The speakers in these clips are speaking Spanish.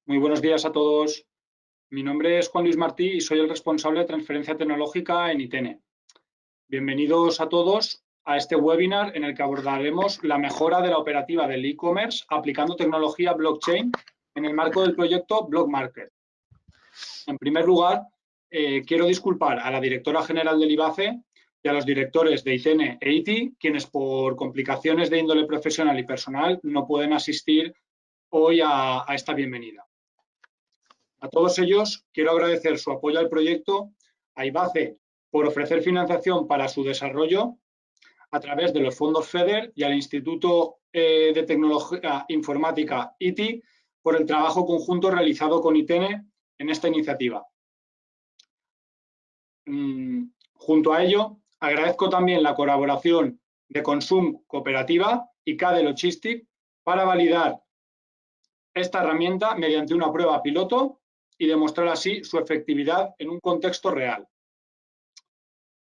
Muy buenos días a todos. Mi nombre es Juan Luis Martí y soy el responsable de transferencia tecnológica en ITENE. Bienvenidos a todos a este webinar en el que abordaremos la mejora de la operativa del e-commerce aplicando tecnología blockchain en el marco del proyecto Block Market. En primer lugar, quiero disculpar a la directora general del IBACE y a los directores de ITENE e ITI, quienes por complicaciones de índole profesional y personal no pueden asistir hoy a esta bienvenida. A todos ellos quiero agradecer su apoyo al proyecto, a IBACE por ofrecer financiación para su desarrollo a través de los fondos FEDER y al Instituto de Tecnología Informática ITI por el trabajo conjunto realizado con ITENE en esta iniciativa. Junto a ello, agradezco también la colaboración de Consum Cooperativa y KDE Logistic para validar esta herramienta mediante una prueba piloto y demostrar así su efectividad en un contexto real.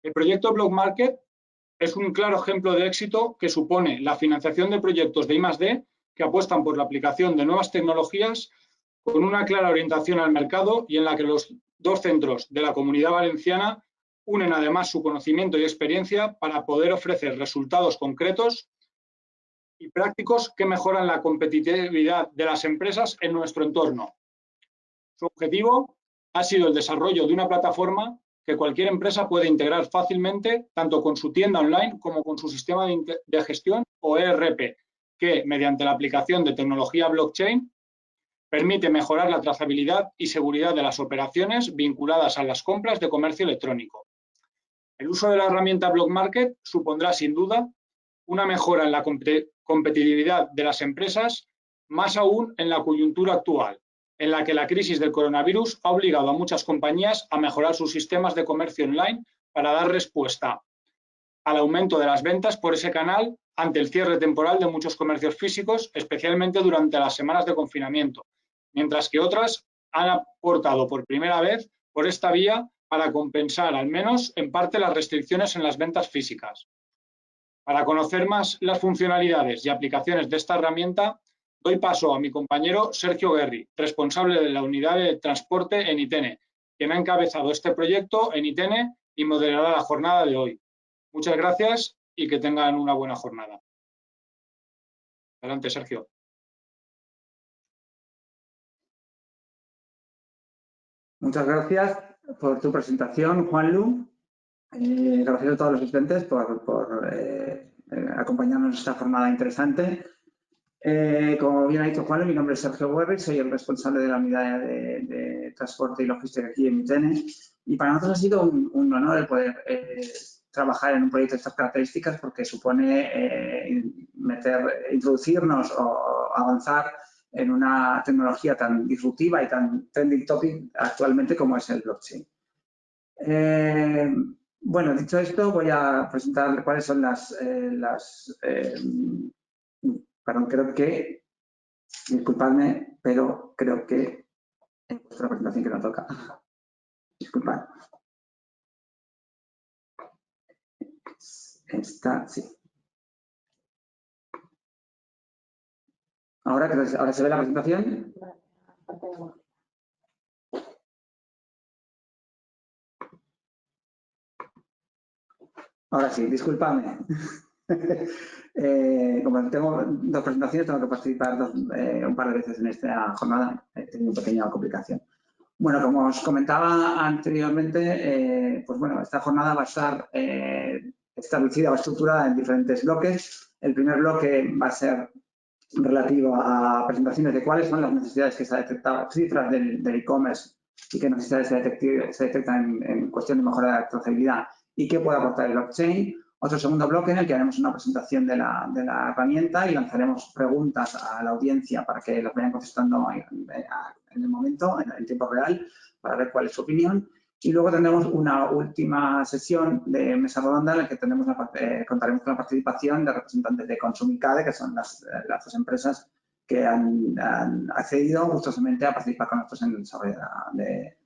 El proyecto Block Market es un claro ejemplo de éxito que supone la financiación de proyectos de I+D que apuestan por la aplicación de nuevas tecnologías con una clara orientación al mercado y en la que los dos centros de la Comunidad Valenciana unen además su conocimiento y experiencia para poder ofrecer resultados concretos y prácticos que mejoran la competitividad de las empresas en nuestro entorno. Su objetivo ha sido el desarrollo de una plataforma que cualquier empresa puede integrar fácilmente tanto con su tienda online como con su sistema de gestión o ERP, que mediante la aplicación de tecnología blockchain permite mejorar la trazabilidad y seguridad de las operaciones vinculadas a las compras de comercio electrónico. El uso de la herramienta Block Market supondrá sin duda una mejora en la competitividad de las empresas, más aún en la coyuntura actual, en la que la crisis del coronavirus ha obligado a muchas compañías a mejorar sus sistemas de comercio online para dar respuesta al aumento de las ventas por ese canal ante el cierre temporal de muchos comercios físicos, especialmente durante las semanas de confinamiento, mientras que otras han aportado por primera vez por esta vía para compensar al menos en parte las restricciones en las ventas físicas. Para conocer más las funcionalidades y aplicaciones de esta herramienta, doy paso a mi compañero Sergio Guerri, responsable de la unidad de transporte en ITENE, quien ha encabezado este proyecto en ITENE y moderará la jornada de hoy. Muchas gracias y que tengan una buena jornada. Adelante, Sergio. Muchas gracias por tu presentación, Juanlu. Gracias a todos los asistentes por acompañarnos en esta jornada interesante. Como bien ha dicho Juanlu, mi nombre es Sergio Guerri, soy el responsable de la unidad de transporte y logística aquí en ITENE. Y para nosotros ha sido un honor el poder trabajar en un proyecto de estas características porque supone introducirnos o avanzar en una tecnología tan disruptiva y tan trending topic actualmente como es el blockchain. Bueno, dicho esto, voy a presentar cuáles son perdón, creo que, disculpadme, pero creo que he puesto la presentación que no toca. Disculpad. Esta, sí. ¿Ahora se ve la presentación? Ahora sí, disculpadme. Como tengo dos presentaciones, tengo que participar un par de veces en esta jornada. He tenido una pequeña complicación. Bueno, como os comentaba anteriormente, pues bueno, esta jornada va a estar establecida o estructurada en diferentes bloques. El primer bloque va a ser relativo a presentaciones de cuáles son las necesidades que se han detectado, cifras del e-commerce y qué necesidades se detectan en cuestión de mejora de la trazabilidad y qué puede aportar el blockchain. Otro segundo bloque en el que haremos una presentación de la herramienta y lanzaremos preguntas a la audiencia para que las vayan contestando en el momento, en tiempo real, para ver cuál es su opinión. Y luego tendremos una última sesión de mesa redonda en la que contaremos con la participación de representantes de Consum y KDE, que son las dos empresas que han accedido gustosamente a participar con nosotros en el desarrollo de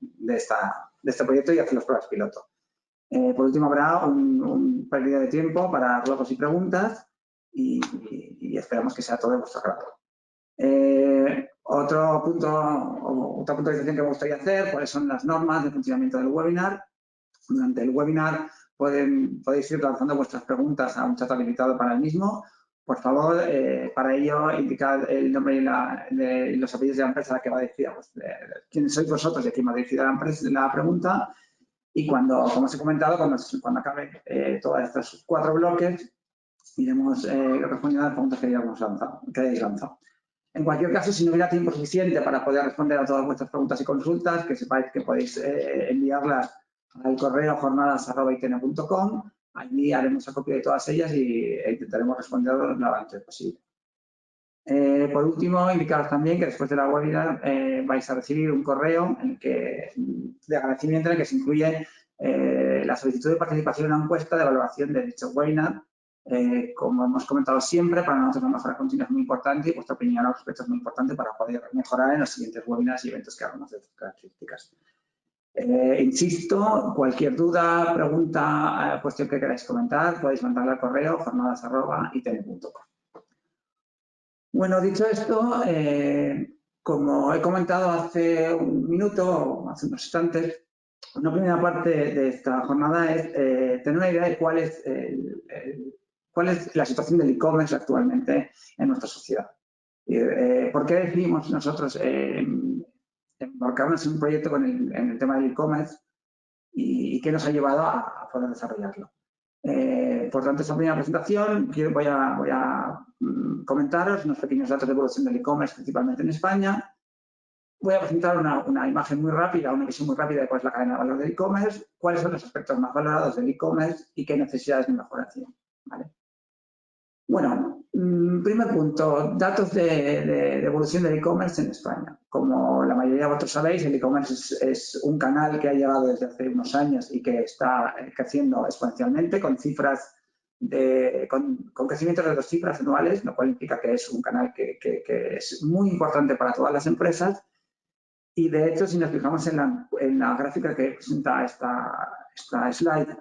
este proyecto y hacer las pruebas piloto. Por último, habrá un pérdida de tiempo para ruegos y preguntas y esperamos que sea todo de vuestro agrado. Otra puntualización que me gustaría hacer, cuáles son las normas de funcionamiento del webinar. Durante el webinar podéis ir lanzando vuestras preguntas a un chat habilitado para el mismo. Por favor, para ello, indicad el nombre y los apellidos de la empresa a la que va dirigida, pues, quiénes sois vosotros y a quién va dirigida la pregunta. Y como os he comentado, cuando acabe todos estos 4 bloques, iremos respondiendo a las preguntas que hayáis lanzado. En cualquier caso, si no hubiera tiempo suficiente para poder responder a todas vuestras preguntas y consultas, que sepáis que podéis enviarlas al correo jornadas@itn.com. Allí haremos una copia de todas ellas e intentaremos responder lo antes posible. Por último, indicaros también que después de la webinar vais a recibir un correo de agradecimiento en el que se incluye la solicitud de participación en una encuesta de valoración de dicho webinar. Como hemos comentado siempre, para nosotros la mejora continua es muy importante y vuestra opinión al respecto es muy importante para poder mejorar en los siguientes webinars y eventos que hagamos de estas características. Insisto, cualquier duda, pregunta, cuestión que queráis comentar, podéis mandarla al correo jornadas@itn.com. Bueno, dicho esto, como he comentado hace un minuto, hace unos instantes, una primera parte de esta jornada es tener una idea de cuál es la situación del e-commerce actualmente en nuestra sociedad. ¿Por qué decidimos nosotros embarcarnos en un proyecto en el tema del e-commerce y qué nos ha llevado a poder desarrollarlo? Por tanto, esta primera presentación voy a comentaros unos pequeños datos de evolución del e-commerce, principalmente en España. Voy a presentar una imagen muy rápida, una visión muy rápida de cuál es la cadena de valor del e-commerce, cuáles son los aspectos más valorados del e-commerce y qué necesidades de mejoración. ¿Vale? Bueno, primer punto, datos de evolución del e-commerce en España. Como la mayoría de vosotros sabéis, el e-commerce es un canal que ha llegado desde hace unos años y que está creciendo exponencialmente con cifras con crecimientos de 2 cifras anuales, lo cual implica que es un canal que es muy importante para todas las empresas. Y de hecho, si nos fijamos en la gráfica que presenta esta slide,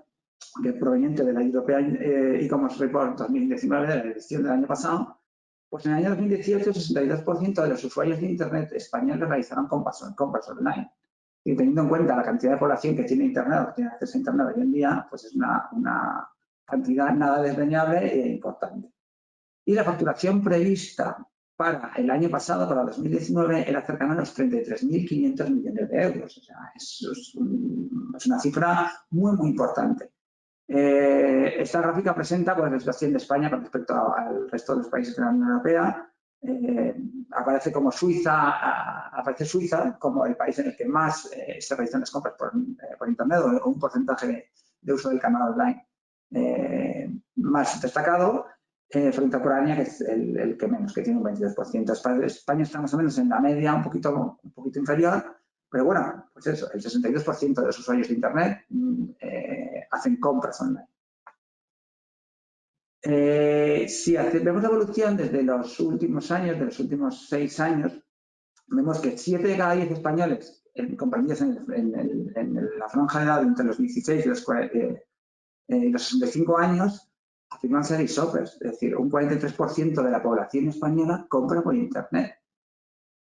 que es proveniente de la European E-Commerce Report 2019, de la edición del año pasado, pues en el año 2018 el 62% de los usuarios de Internet españoles realizaron compras online. Y teniendo en cuenta la cantidad de población que tiene Internet o que tiene acceso a Internet hoy en día, pues es una cantidad nada desdeñable e importante. Y la facturación prevista para el año pasado, para 2019, era cercana a los 33.500 millones de euros. O sea, es una cifra muy, muy importante. Esta gráfica presenta pues, la situación de España con respecto al resto de los países de la Unión Europea. Aparece Suiza como el país en el que más se realizan las compras por Internet o un porcentaje de uso del canal online más destacado. Frente a Ucrania, que es el que menos, que tiene un 22%. España está más o menos en la media, un poquito inferior, pero bueno, pues eso, el 62% de los usuarios de Internet hacen compras online. Si vemos la evolución desde los últimos años, de los últimos 6 años, vemos que 7 de cada 10 españoles, comprendidos en la franja de edad entre los 16 y los 65 años, afirman ser e-shoppers, es decir, un 43% de la población española compra por Internet.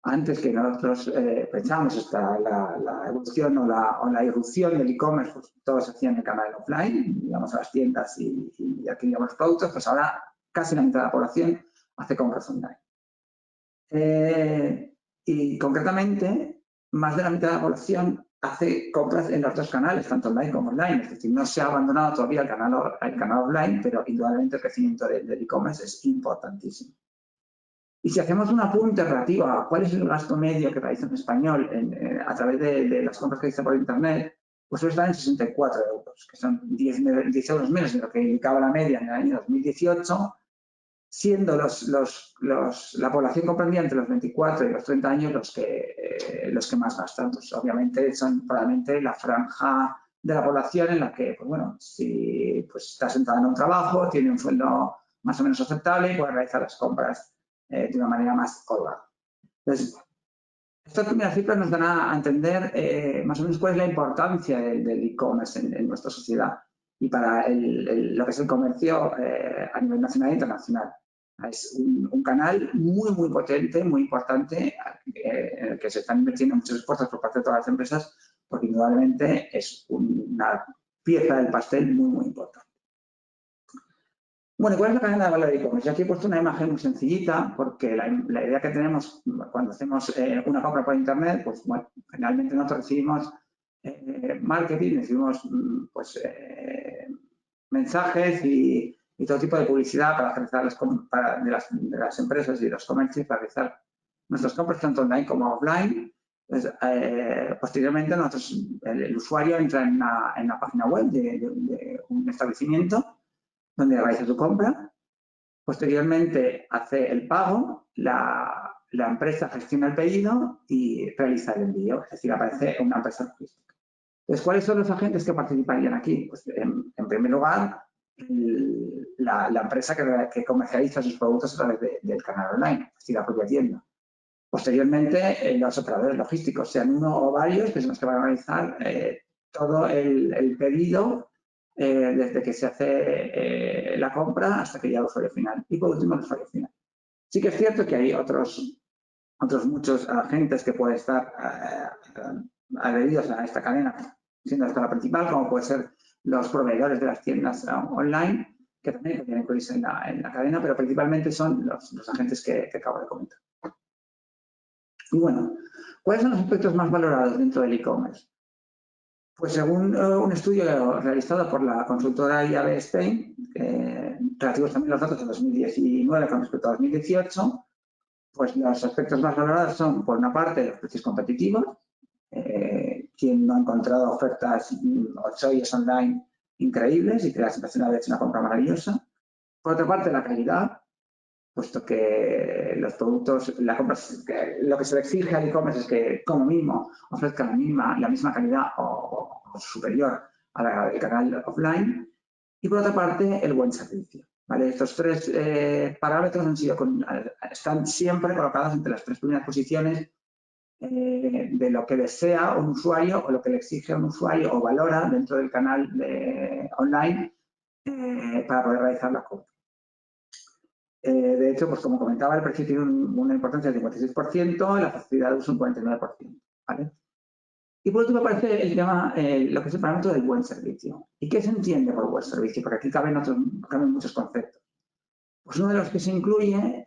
Antes que nosotros pensábamos la evolución o la irrupción del e-commerce, pues todos se hacían en el canal offline, íbamos a las tiendas y adquiríamos productos, pues ahora casi la mitad de la población hace compras online. Y concretamente, más de la mitad de la población hace compras en los 2 canales, tanto online como online. Es decir, no se ha abandonado todavía el canal offline, pero indudablemente el crecimiento del e-commerce es importantísimo. Y si hacemos un apunte relativo a cuál es el gasto medio que realiza un español a través de las compras que realiza por Internet, pues suele estar en 64 euros, que son 10 euros menos de lo que indicaba la media en el año 2018, siendo la población comprendida entre los 24 y los 30 años los que más gastan. Pues obviamente son probablemente la franja de la población en la que, pues bueno, si pues está sentada en un trabajo, tiene un sueldo más o menos aceptable y puede realizar las compras de una manera más holgada. Entonces, estas primeras cifras nos dan a entender más o menos cuál es la importancia del e-commerce en nuestra sociedad y para lo que es el comercio a nivel nacional e internacional. Es un canal muy potente, muy importante, en el que se están invirtiendo muchos esfuerzos por parte de todas las empresas, porque indudablemente es una pieza del pastel muy importante. Bueno, ¿cuál es la cadena de valor de e-commerce? Yo aquí he puesto una imagen muy sencillita, porque la idea que tenemos cuando hacemos una compra por internet, pues bueno, generalmente nosotros recibimos marketing, recibimos pues mensajes y todo tipo de publicidad para realizar de las empresas y los comercios para realizar nuestras compras tanto online como offline. Pues, posteriormente, el usuario entra en una página web de un establecimiento donde realiza su compra. Posteriormente hace el pago, la empresa gestiona el pedido y realiza el envío, es decir, aparece una empresa logística. Entonces, ¿cuáles son los agentes que participarían aquí? Pues, en primer lugar, la empresa que comercializa sus productos a través del canal online, es decir, la propia tienda. Posteriormente, los operadores logísticos, sean uno o varios, que son los que van a realizar todo el pedido desde que se hace la compra hasta que llega al usuario final. Y por último, el usuario final. Sí que es cierto que hay otros muchos agentes que pueden estar adheridos a esta cadena, siendo esta la principal, como puede ser los proveedores de las tiendas online, que también tienen que incluirse en la cadena, pero principalmente son los agentes que acabo de comentar. Y bueno, ¿cuáles son los aspectos más valorados dentro del e-commerce? Pues según un estudio realizado por la consultora IAB Spain, relativos también los datos de 2019 con respecto a 2018, pues los aspectos más valorados son, por una parte, los precios competitivos. Quien no ha encontrado ofertas o chollos online increíbles y que la sensación ha hecho una compra maravillosa. Por otra parte, la calidad, puesto que los productos, lo que se le exige al e-commerce es que, como mínimo, ofrezca la misma calidad o superior a la del canal offline. Y por otra parte, el buen servicio. ¿Vale? Estos tres parámetros están siempre colocados entre las tres primeras posiciones de lo que desea un usuario o lo que le exige a un usuario o valora dentro del canal online para poder realizar la compra. De hecho, pues como comentaba, el precio tiene una importancia del 56% y la facilidad de uso un 49%. ¿Vale? Y por último aparece el tema, lo que es el parámetro del buen servicio. ¿Y qué se entiende por buen servicio? Porque aquí caben muchos conceptos. Pues uno de los que se incluye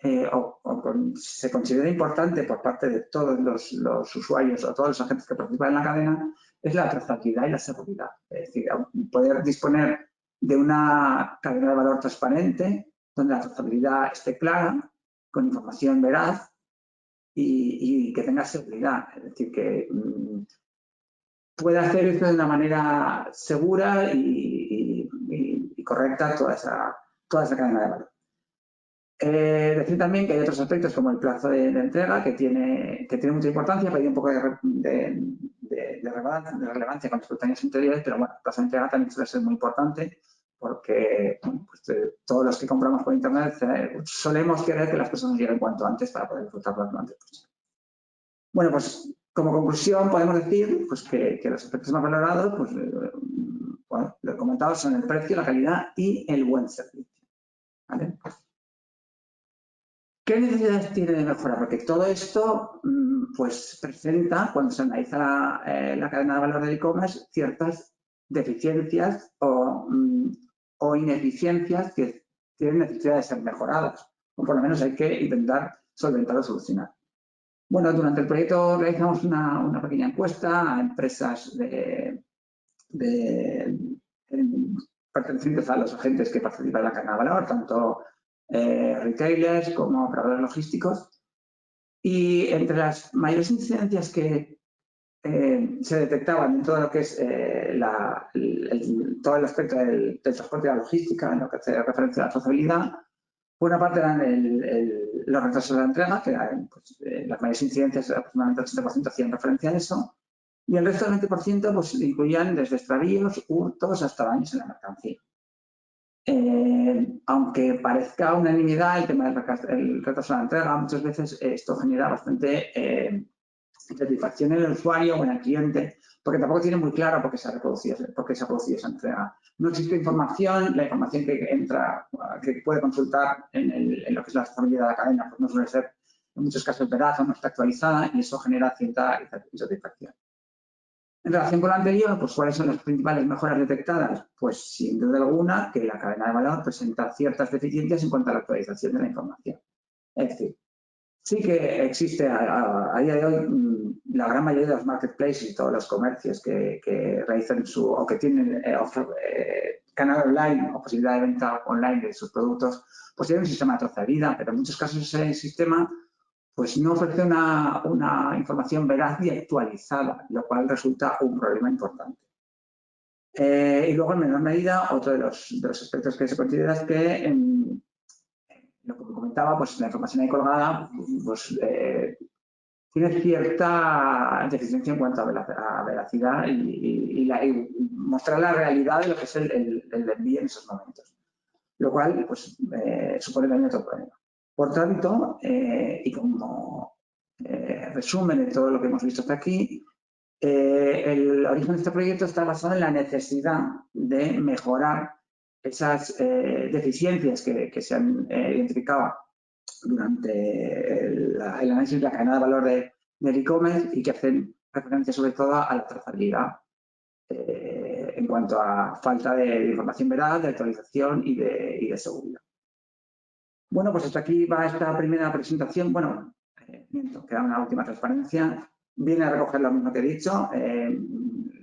se considera importante por parte de todos los usuarios o todos los agentes que participan en la cadena es la trazabilidad y la seguridad. Es decir, poder disponer de una cadena de valor transparente donde la trazabilidad esté clara, con información veraz y que tenga seguridad. Es decir, que pueda hacer esto de una manera segura y correcta toda esa cadena de valor. Decir también que hay otros aspectos como el plazo de entrega que tiene mucha importancia, pero hay un poco de relevancia con respecto a años anteriores, pero bueno, el plazo de entrega también suele ser muy importante porque bueno, pues, todos los que compramos por internet solemos querer que las cosas nos lleguen cuanto antes para poder disfrutarlas lo antes posible. Bueno, pues como conclusión podemos decir pues, que los aspectos más valorados, pues bueno, lo he comentado, son el precio, la calidad y el buen servicio. ¿Vale? ¿Qué necesidades tiene de mejorar? Porque todo esto pues presenta, cuando se analiza la cadena de valor del e-commerce, ciertas deficiencias o ineficiencias que tienen necesidad de ser mejoradas, o por lo menos hay que intentar solventar o solucionar. Bueno, durante el proyecto realizamos una pequeña encuesta a empresas pertenecientes a los agentes que participan en la cadena de valor, tanto retailers como operadores logísticos, y entre las mayores incidencias que se detectaban en todo lo que es todo el aspecto del transporte y la logística, en lo que hace referencia a la trazabilidad, por una parte eran los retrasos de la entrega, que eran pues, las mayores incidencias, aproximadamente el 80% hacían referencia a eso, y el resto del 20% pues, incluían desde extravíos, hurtos hasta daños en la mercancía. Aunque parezca unanimidad el tema del retraso de la entrega, muchas veces esto genera bastante satisfacción en el usuario o en el cliente, porque tampoco tiene muy claro por qué se ha producido esa entrega. No existe información, la información que entra, que puede consultar en lo que es la trazabilidad de la cadena, pues no suele ser en muchos casos veraz o no está actualizada y eso genera cierta insatisfacción. En relación con lo anterior, pues ¿cuáles son las principales mejoras detectadas? Pues sin duda alguna que la cadena de valor presenta ciertas deficiencias en cuanto a la actualización de la información. Es decir, sí que existe a día de hoy la gran mayoría de los marketplaces y todos los comercios que realizan o que tienen canal online o posibilidad de venta online de sus productos, pues tienen un sistema de trazabilidad, pero en muchos casos ese sistema pues no ofrece una información veraz y actualizada, lo cual resulta un problema importante. Y luego, en menor medida, otro de los aspectos que se considera es que lo que comentaba, pues la información ahí colgada pues, tiene cierta deficiencia en cuanto a veracidad y mostrar la realidad de lo que es el envío en esos momentos, lo cual pues, supone también otro problema. Por tanto, y como resumen de todo lo que hemos visto hasta aquí, el origen de este proyecto está basado en la necesidad de mejorar esas deficiencias que se han identificado durante el análisis de la cadena de valor del e-commerce y que hacen referencia sobre todo a la trazabilidad en cuanto a falta de información veraz, de actualización y de seguridad. Bueno, pues hasta aquí va esta primera presentación. Bueno, queda una última transparencia. Viene a recoger lo mismo que he dicho.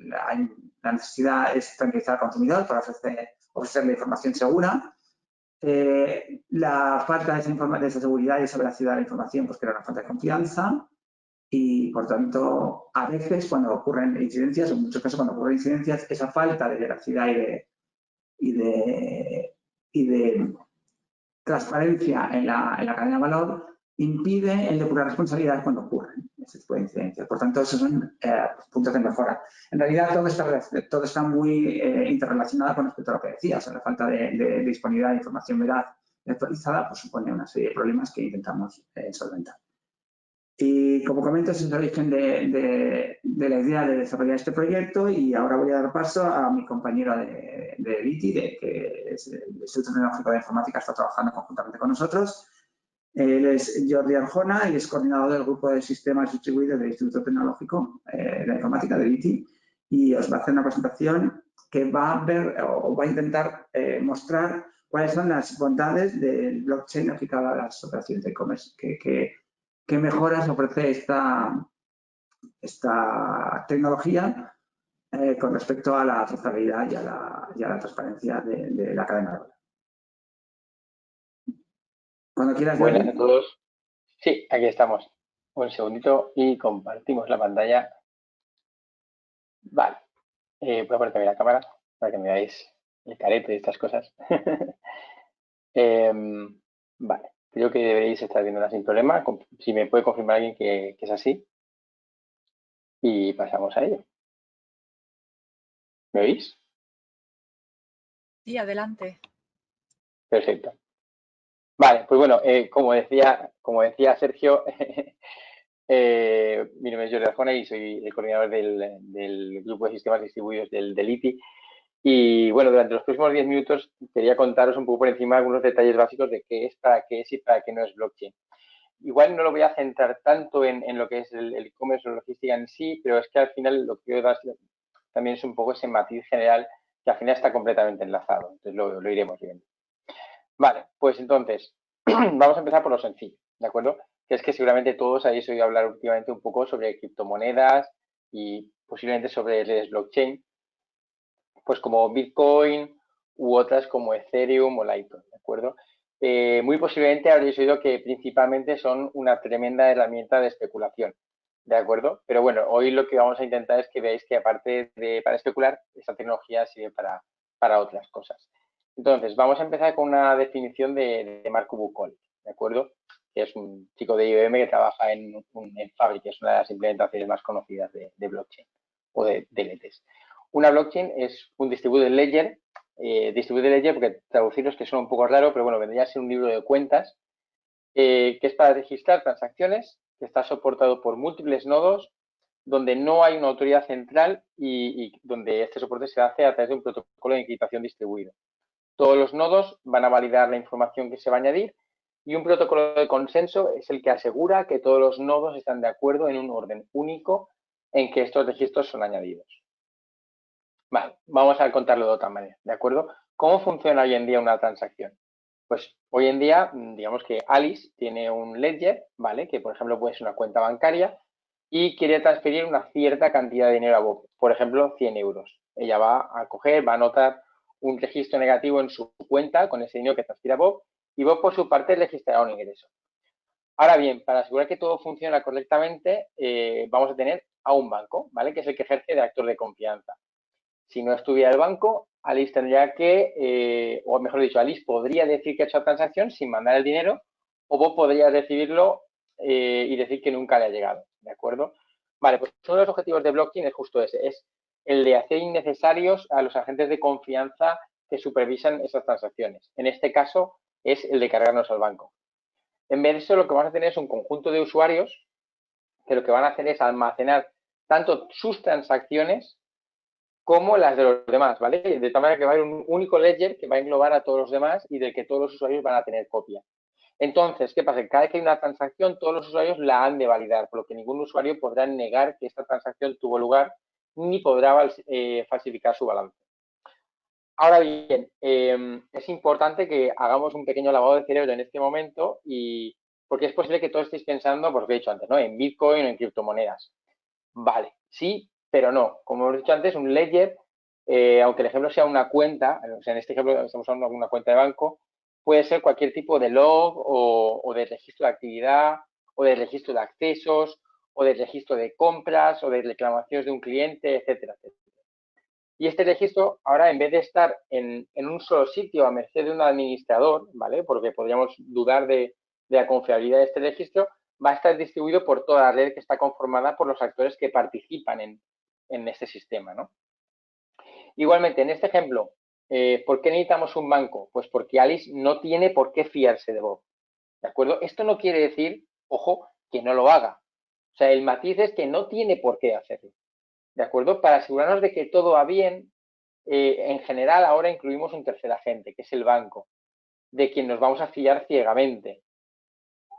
La necesidad es tranquilizar al consumidor para ofrecerle información segura. La falta de esa seguridad y esa veracidad de la información pues crea una falta de confianza y, por tanto, a veces cuando ocurren incidencias, o en muchos casos cuando ocurren incidencias, esa falta de veracidad y de transparencia en la cadena de valor impide el depurar responsabilidades cuando ocurren ese tipo de incidencias. Por tanto, esos son puntos de mejora. En realidad, todo está muy interrelacionado con respecto a lo que decía. O sea, la falta de disponibilidad de información veraz y actualizada pues, supone una serie de problemas que intentamos solventar. Y como comento, ese es el origen de la idea de desarrollar este proyecto y ahora voy a dar paso a mi compañero de ITI, que es el Instituto Tecnológico de Informática, está trabajando conjuntamente con nosotros. Él es Jordi Arjona y es coordinador del grupo de sistemas distribuidos del Instituto Tecnológico de Informática, del ITI, y os va a hacer una presentación que va a ver o va a intentar mostrar cuáles son las bondades del blockchain aplicado a las operaciones de e-commerce, qué mejoras ofrece esta tecnología con respecto a la trazabilidad y a la transparencia de la cadena de valor. Cuando quieras, Jordi. Buenas a todos. Sí, aquí estamos. Un segundito y compartimos la pantalla. Vale. Voy a poner también la cámara para que me veáis el carete y estas cosas. Vale. Creo que deberéis estar viéndola sin problema. Si me puede confirmar alguien que es así. Y pasamos a ello. ¿Me oís? Sí, adelante. Perfecto. Vale, pues bueno, como decía Sergio, mi nombre es Jordi Arjona y soy el coordinador del grupo de sistemas distribuidos del ITI. Y bueno, durante los próximos 10 minutos quería contaros un poco por encima algunos detalles básicos de qué es, para qué es y para qué no es blockchain. Igual no lo voy a centrar tanto en lo que es el e-commerce o logística en sí, pero es que al final lo que quiero dar también es un poco ese matiz general que al final está completamente enlazado. Entonces lo iremos viendo. Vale, pues entonces vamos a empezar por lo sencillo, ¿de acuerdo? Que es que seguramente todos habéis oído hablar últimamente un poco sobre criptomonedas y posiblemente sobre el blockchain, pues como Bitcoin u otras como Ethereum o Litecoin, ¿de acuerdo? Muy posiblemente habréis oído que principalmente son una tremenda herramienta de especulación, ¿de acuerdo? Pero bueno, hoy lo que vamos a intentar es que veáis que aparte de para especular, esta tecnología sirve para otras cosas. Entonces, vamos a empezar con una definición de Marco Bucol, ¿de acuerdo? Que es un chico de IBM que trabaja en Fabric, que es una de las implementaciones más conocidas de blockchain o de DLTs. Una blockchain es un distributed ledger, porque traducirlo es que suena un poco raro, pero bueno, vendría a ser un libro de cuentas que es para registrar transacciones, que está soportado por múltiples nodos donde no hay una autoridad central y donde este soporte se hace a través de un protocolo de encriptación distribuido. Todos los nodos van a validar la información que se va a añadir y un protocolo de consenso es el que asegura que todos los nodos están de acuerdo en un orden único en que estos registros son añadidos. Vale, vamos a contarlo de otra manera, ¿de acuerdo? ¿Cómo funciona hoy en día una transacción? Pues hoy en día, digamos que Alice tiene un ledger, ¿vale? Que por ejemplo puede ser una cuenta bancaria y quiere transferir una cierta cantidad de dinero a Bob, por ejemplo 100 euros. Ella va a coger, va a anotar un registro negativo en su cuenta con ese dinero que transfiere a Bob y Bob por su parte registrará un ingreso. Ahora bien, para asegurar que todo funciona correctamente, vamos a tener a un banco, ¿vale? Que es el que ejerce de actor de confianza. Si no estuviera el banco, Alice tendría que, o mejor dicho, Alice podría decir que ha hecho la transacción sin mandar el dinero, o Bob podría recibirlo y decir que nunca le ha llegado, ¿de acuerdo? Vale, pues uno de los objetivos de blockchain es justo ese, es el de hacer innecesarios a los agentes de confianza que supervisan esas transacciones. En este caso, es el de cargarnos al banco. En vez de eso, lo que vamos a tener es un conjunto de usuarios que lo que van a hacer es almacenar tanto sus transacciones como las de los demás, ¿vale? De tal manera que va a haber un único ledger que va a englobar a todos los demás y del que todos los usuarios van a tener copia. Entonces, ¿qué pasa? Cada vez que hay una transacción, todos los usuarios la han de validar, por lo que ningún usuario podrá negar que esta transacción tuvo lugar ni podrá falsificar su balance. Ahora bien, es importante que hagamos un pequeño lavado de cerebro en este momento porque es posible que todos estéis pensando, pues lo que he dicho antes, ¿no? En Bitcoin o en criptomonedas. Vale, sí, pero no. Como hemos dicho antes, un ledger, aunque el ejemplo sea una cuenta, o sea, en este ejemplo estamos hablando de una cuenta de banco, puede ser cualquier tipo de log o de registro de actividad o de registro de accesos o de registro de compras o de reclamaciones de un cliente, etcétera, etcétera. Y este registro, ahora, en vez de estar en un solo sitio a merced de un administrador, ¿vale? Porque podríamos dudar de la confiabilidad de este registro, va a estar distribuido por toda la red que está conformada por los actores que participan en este sistema, ¿no? Igualmente, en este ejemplo, ¿por qué necesitamos un banco? Pues porque Alice no tiene por qué fiarse de Bob, ¿de acuerdo? Esto no quiere decir, ojo, que no lo haga. O sea, el matiz es que no tiene por qué hacerlo, ¿de acuerdo? Para asegurarnos de que todo va bien, en general ahora incluimos un tercer agente, que es el banco, de quien nos vamos a fiar ciegamente.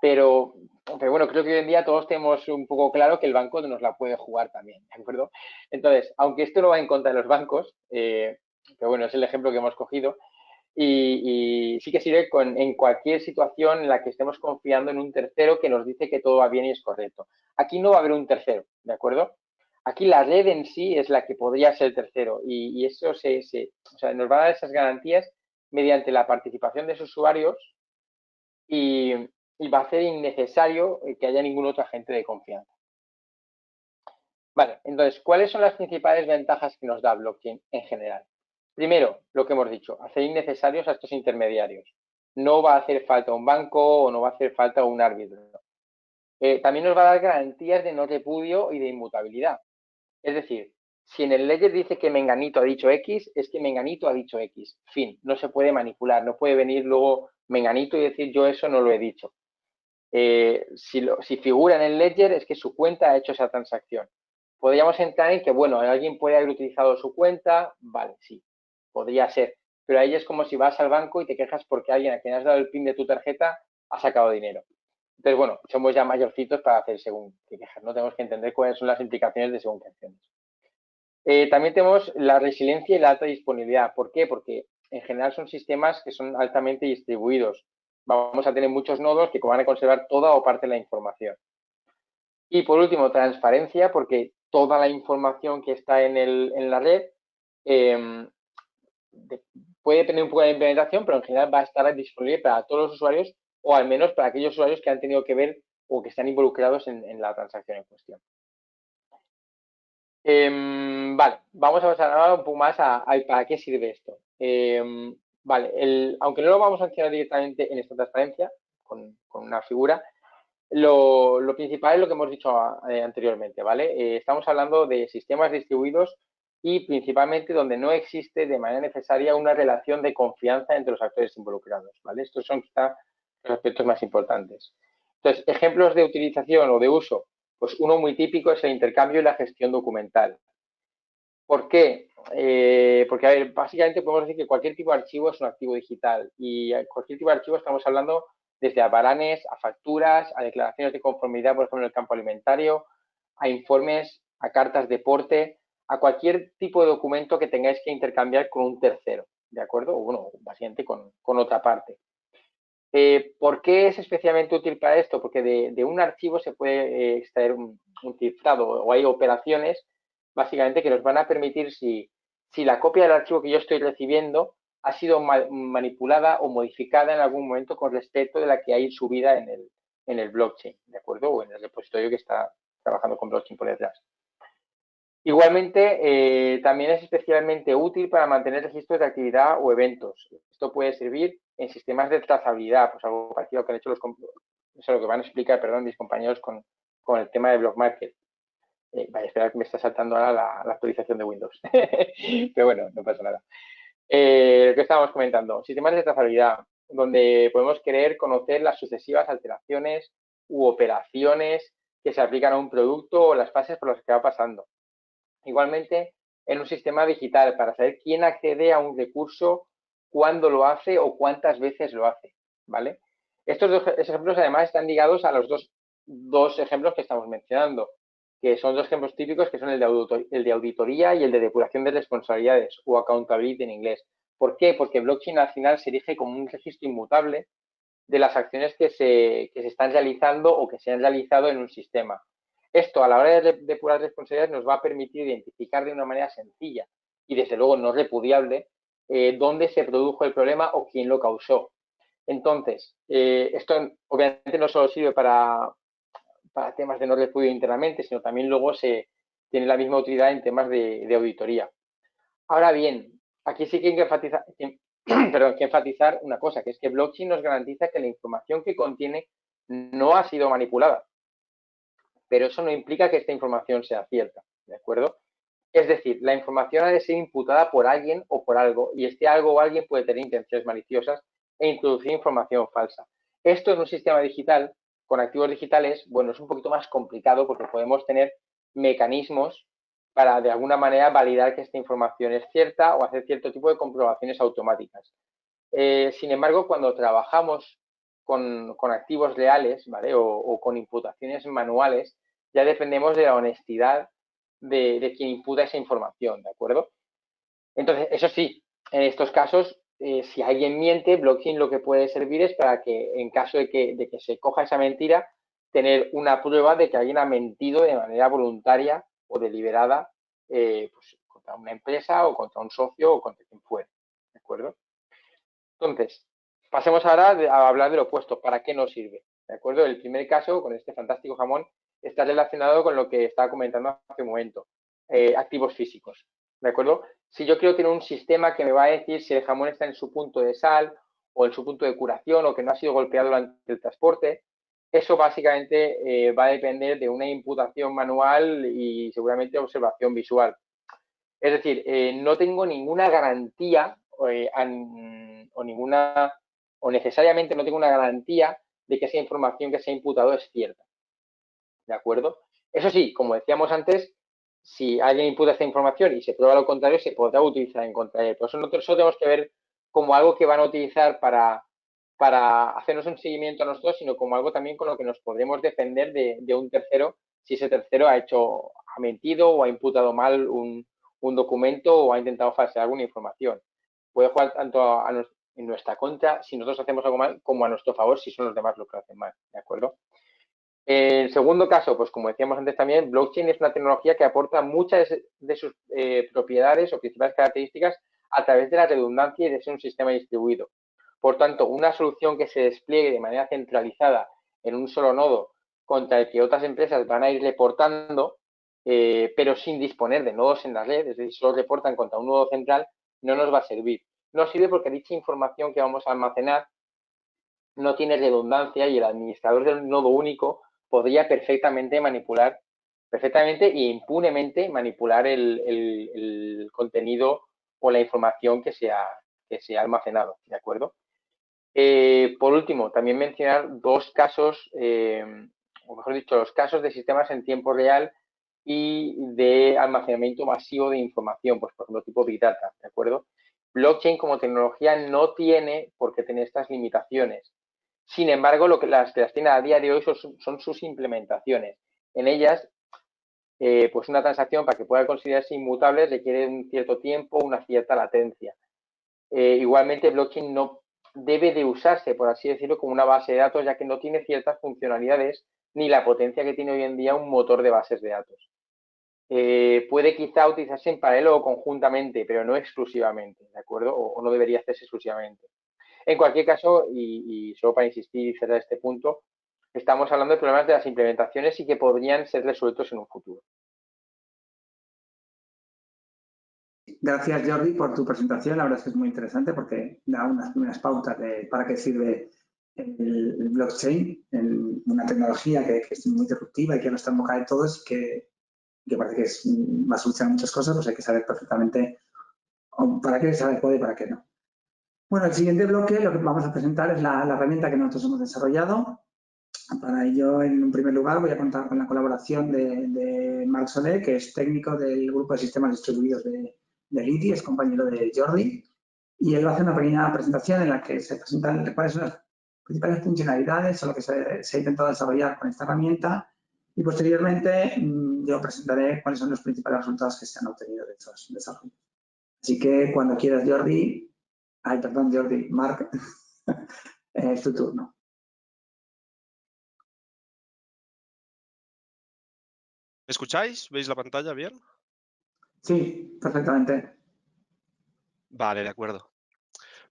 Pero bueno, creo que hoy en día todos tenemos un poco claro que el banco nos la puede jugar también, ¿de acuerdo? Entonces, aunque esto no va en contra de los bancos, pero bueno, es el ejemplo que hemos cogido, y sí que sirve en cualquier situación en la que estemos confiando en un tercero que nos dice que todo va bien y es correcto. Aquí no va a haber un tercero, ¿de acuerdo? Aquí la red en sí es la que podría ser el tercero y eso o sea, nos va a dar esas garantías mediante la participación de sus usuarios y va a hacer innecesario que haya ningún otro agente de confianza. Vale, entonces, ¿cuáles son las principales ventajas que nos da blockchain en general? Primero, lo que hemos dicho, hacer innecesarios a estos intermediarios. No va a hacer falta un banco o no va a hacer falta un árbitro. También nos va a dar garantías de no repudio y de inmutabilidad. Es decir, si en el ledger dice que Menganito ha dicho X, es que Menganito ha dicho X. Fin, no se puede manipular, no puede venir luego Menganito y decir yo eso no lo he dicho. Si figura en el ledger es que su cuenta ha hecho esa transacción. Podríamos entrar en que, bueno, alguien puede haber utilizado su cuenta, vale, sí, podría ser. Pero ahí es como si vas al banco y te quejas porque alguien a quien has dado el PIN de tu tarjeta ha sacado dinero. Entonces, bueno, somos ya mayorcitos para hacer según qué quejas, ¿no? Tenemos que entender cuáles son las implicaciones de según qué acciones. También tenemos la resiliencia y la alta disponibilidad. ¿Por qué? Porque en general son sistemas que son altamente distribuidos. Vamos a tener muchos nodos que van a conservar toda o parte de la información. Y por último, transparencia, porque toda la información que está en la red puede depender un poco de la implementación, pero en general va a estar disponible para todos los usuarios o al menos para aquellos usuarios que han tenido que ver o que están involucrados en la transacción en cuestión. Vale, vamos a pasar ahora un poco más a para qué sirve esto. Vale, aunque no lo vamos a mencionar directamente en esta transparencia, con una figura, lo principal es lo que hemos dicho anteriormente, ¿vale? Estamos hablando de sistemas distribuidos y principalmente donde no existe de manera necesaria una relación de confianza entre los actores involucrados, ¿vale? Estos son quizá los aspectos más importantes. Entonces, ejemplos de utilización o de uso, Pues uno muy típico es el intercambio y la gestión documental. ¿Por qué? Porque, a ver, básicamente podemos decir que cualquier tipo de archivo es un activo digital y cualquier tipo de archivo estamos hablando desde a baranes, a facturas, a declaraciones de conformidad, por ejemplo, en el campo alimentario, a informes, a cartas de porte, a cualquier tipo de documento que tengáis que intercambiar con un tercero, ¿de acuerdo? O, bueno, básicamente con otra parte. ¿Por qué es especialmente útil para esto? Porque de un archivo se puede extraer un cifrado o hay operaciones básicamente que nos van a permitir si la copia del archivo que yo estoy recibiendo ha sido manipulada o modificada en algún momento con respecto de la que hay subida en el blockchain, ¿de acuerdo? O en el repositorio que está trabajando con blockchain por detrás. Igualmente, también es especialmente útil para mantener registros de actividad o eventos. Esto puede servir en sistemas de trazabilidad, pues algo parecido a lo que han hecho eso lo que van a explicar, perdón, mis compañeros con el tema de Block Market. Vaya, espera que me está saltando ahora la actualización de Windows. Pero bueno, no pasa nada. Lo que estábamos comentando, sistemas de trazabilidad, donde podemos querer conocer las sucesivas alteraciones u operaciones que se aplican a un producto o las fases por las que va pasando. Igualmente, en un sistema digital, para saber quién accede a un recurso, cuándo lo hace o cuántas veces lo hace, ¿vale? Estos dos ejemplos, además, están ligados a los dos ejemplos que estamos mencionando, que son dos ejemplos típicos, que son el de auditoría y el de depuración de responsabilidades, o accountability en inglés. ¿Por qué? Porque blockchain al final se erige como un registro inmutable de las acciones que se están realizando o que se han realizado en un sistema. Esto, a la hora de depurar responsabilidades, nos va a permitir identificar de una manera sencilla y, desde luego, no repudiable, dónde se produjo el problema o quién lo causó. Entonces, esto obviamente no solo sirve para temas de no repudio internamente, sino también luego se tiene la misma utilidad en temas de auditoría. Ahora bien, aquí sí que hay que enfatizar una cosa, que es que blockchain nos garantiza que la información que contiene no ha sido manipulada, pero eso no implica que esta información sea cierta, ¿de acuerdo? Es decir, la información ha de ser imputada por alguien o por algo, y este algo o alguien puede tener intenciones maliciosas e introducir información falsa. Esto en un sistema digital, con activos digitales, bueno, es un poquito más complicado porque podemos tener mecanismos para, de alguna manera, validar que esta información es cierta o hacer cierto tipo de comprobaciones automáticas. Sin embargo, cuando trabajamos con activos reales, ¿vale? O con imputaciones manuales, ya dependemos de la honestidad de quien imputa esa información, ¿de acuerdo? Entonces, eso sí, en estos casos, si alguien miente, blockchain lo que puede servir es para que, en caso de que se coja esa mentira, tener una prueba de que alguien ha mentido de manera voluntaria o deliberada, pues, contra una empresa o contra un socio o contra quien fuera, ¿de acuerdo? Entonces, pasemos ahora a hablar del opuesto. ¿Para qué nos sirve? ¿De acuerdo? El primer caso, con este fantástico jamón, está relacionado con lo que estaba comentando hace un momento. Activos físicos. ¿De acuerdo? Si yo quiero tener un sistema que me va a decir si el jamón está en su punto de sal o en su punto de curación o que no ha sido golpeado durante el transporte, eso básicamente va a depender de una imputación manual y seguramente observación visual. Es decir, no tengo ninguna garantía o necesariamente no tengo una garantía de que esa información que se ha imputado es cierta. ¿De acuerdo? Eso sí, como decíamos antes, si alguien imputa esta información y se prueba lo contrario, se podrá utilizar en contra de él. Por eso nosotros tenemos que ver como algo que van a utilizar para hacernos un seguimiento a nosotros, sino como algo también con lo que nos podremos defender de un tercero si ese tercero ha mentido o ha imputado mal un documento o ha intentado falsear alguna información. Puede jugar tanto en nuestra contra si nosotros hacemos algo mal como a nuestro favor si son los demás los que lo hacen mal, ¿de acuerdo? En segundo caso, pues como decíamos antes también, blockchain es una tecnología que aporta muchas de sus propiedades o principales características a través de la redundancia y de ser un sistema distribuido. Por tanto, una solución que se despliegue de manera centralizada en un solo nodo contra el que otras empresas van a ir reportando, pero sin disponer de nodos en la red, es decir, solo reportan contra un nodo central, no nos va a servir. No sirve porque dicha información que vamos a almacenar no tiene redundancia y el administrador del nodo único podría perfectamente e impunemente manipular el contenido o la información que se ha almacenado, ¿de acuerdo? Por último, también mencionar dos casos o mejor dicho, los casos de sistemas en tiempo real y de almacenamiento masivo de información, pues por ejemplo tipo Big Data, ¿de acuerdo? Blockchain como tecnología no tiene por qué tener estas limitaciones. Sin embargo, las que las tiene a día de hoy son sus implementaciones. En ellas, pues una transacción para que pueda considerarse inmutable requiere un cierto tiempo, una cierta latencia. Igualmente, blockchain no debe de usarse, por así decirlo, como una base de datos, ya que no tiene ciertas funcionalidades ni la potencia que tiene hoy en día un motor de bases de datos. Puede quizá utilizarse en paralelo o conjuntamente, pero no exclusivamente, ¿de acuerdo? O no debería hacerse exclusivamente. En cualquier caso, y solo para insistir y cerrar este punto, estamos hablando de problemas de las implementaciones y que podrían ser resueltos en un futuro. Gracias, Jordi, por tu presentación. La verdad es que es muy interesante porque da unas primeras pautas de para qué sirve el blockchain, una tecnología que es muy disruptiva y que no está en boca de todos, que parece que va a solucionar muchas cosas, pues hay que saber perfectamente para qué se adecuado y para qué no. Bueno, el siguiente bloque lo que vamos a presentar es la herramienta que nosotros hemos desarrollado. Para ello, en un primer lugar, voy a contar con la colaboración de Marc Solé, que es técnico del grupo de sistemas distribuidos de ITI, es compañero de Jordi, y él va a hacer una pequeña presentación en la que se presentan cuáles son las principales funcionalidades o lo que se ha intentado desarrollar con esta herramienta, y posteriormente yo presentaré cuáles son los principales resultados que se han obtenido de esos desarrollos. Así que cuando quieras, Jordi, Marc, es tu turno. ¿Me escucháis? ¿Veis la pantalla bien? Sí, perfectamente. Vale, de acuerdo.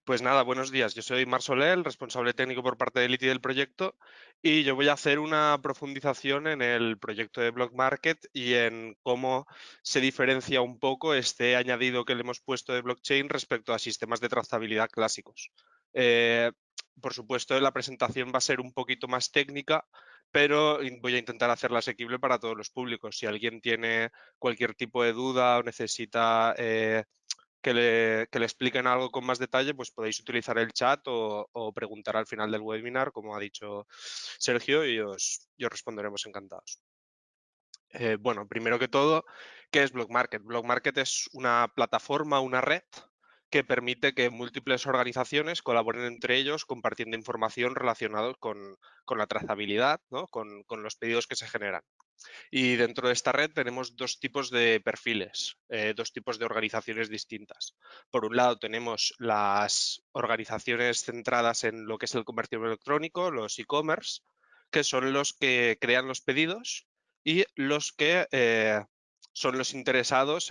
Pues nada, buenos días. Yo soy Marc Soler, responsable técnico por parte del ITI del proyecto, y yo voy a hacer una profundización en el proyecto de Block Market y en cómo se diferencia un poco este añadido que le hemos puesto de blockchain respecto a sistemas de trazabilidad clásicos. Por supuesto, la presentación va a ser un poquito más técnica, pero voy a intentar hacerla asequible para todos los públicos. Si alguien tiene cualquier tipo de duda o necesita que le expliquen algo con más detalle, pues podéis utilizar el chat o preguntar al final del webinar, como ha dicho Sergio, y os responderemos encantados. Bueno, primero que todo, ¿qué es Block Market? Block Market es una plataforma, una red que permite que múltiples organizaciones colaboren entre ellos compartiendo información relacionada con la trazabilidad, ¿no? con los pedidos que se generan. Y dentro de esta red tenemos dos tipos de perfiles, dos tipos de organizaciones distintas. Por un lado tenemos las organizaciones centradas en lo que es el comercio electrónico, los e-commerce, que son los que crean los pedidos y los que son los interesados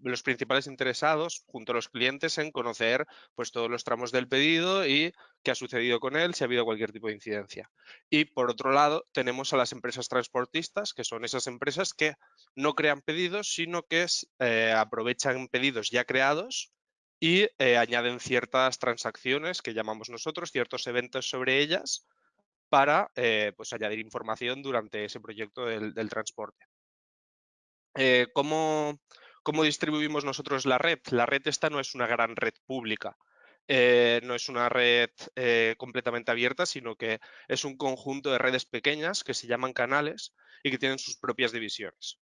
los principales interesados junto a los clientes en conocer pues todos los tramos del pedido y qué ha sucedido con él, si ha habido cualquier tipo de incidencia. Y por otro lado tenemos a las empresas transportistas, que son esas empresas que no crean pedidos, sino que aprovechan pedidos ya creados y añaden ciertas transacciones que llamamos nosotros, ciertos eventos sobre ellas, para pues añadir información durante ese proyecto del transporte. ¿Cómo distribuimos nosotros la red? La red esta no es una gran red pública, no es una red completamente abierta, sino que es un conjunto de redes pequeñas que se llaman canales y que tienen sus propias divisiones.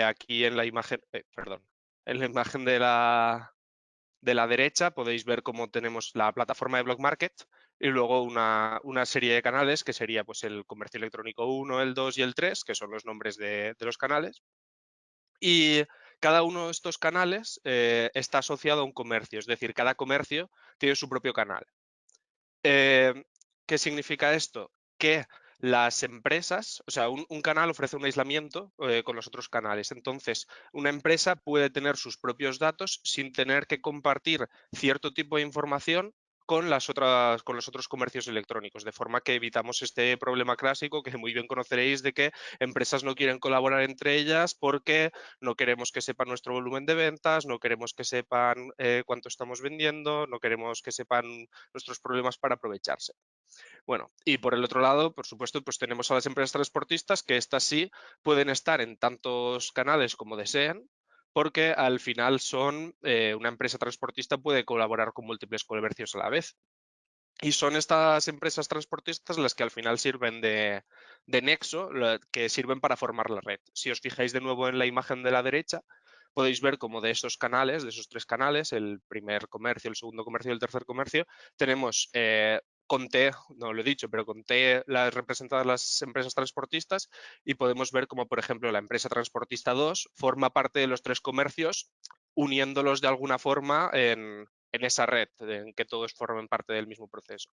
Aquí en la imagen, en la imagen de la derecha podéis ver cómo tenemos la plataforma de Block Market y luego una serie de canales que sería pues, el comercio electrónico 1, el 2 y el 3, que son los nombres de los canales. Y cada uno de estos canales está asociado a un comercio, es decir, cada comercio tiene su propio canal. ¿Qué significa esto? Que las empresas, o sea, un canal ofrece un aislamiento con los otros canales. Entonces, una empresa puede tener sus propios datos sin tener que compartir cierto tipo de información con los otros comercios electrónicos, de forma que evitamos este problema clásico que muy bien conoceréis de que empresas no quieren colaborar entre ellas porque no queremos que sepan nuestro volumen de ventas, no queremos que sepan cuánto estamos vendiendo, no queremos que sepan nuestros problemas para aprovecharse. Bueno, y por el otro lado, por supuesto, pues tenemos a las empresas transportistas que estas sí pueden estar en tantos canales como deseen, porque al final una empresa transportista puede colaborar con múltiples comercios a la vez. Y son estas empresas transportistas las que al final sirven de nexo, que sirven para formar la red. Si os fijáis de nuevo en la imagen de la derecha, podéis ver como de esos canales, de esos 3 canales, el primer comercio, el segundo comercio y el tercer comercio, tenemos con T, no lo he dicho, pero con T las representadas las empresas transportistas y podemos ver como, por ejemplo, la empresa transportista 2 forma parte de los 3 comercios, uniéndolos de alguna forma en esa red, en que todos formen parte del mismo proceso.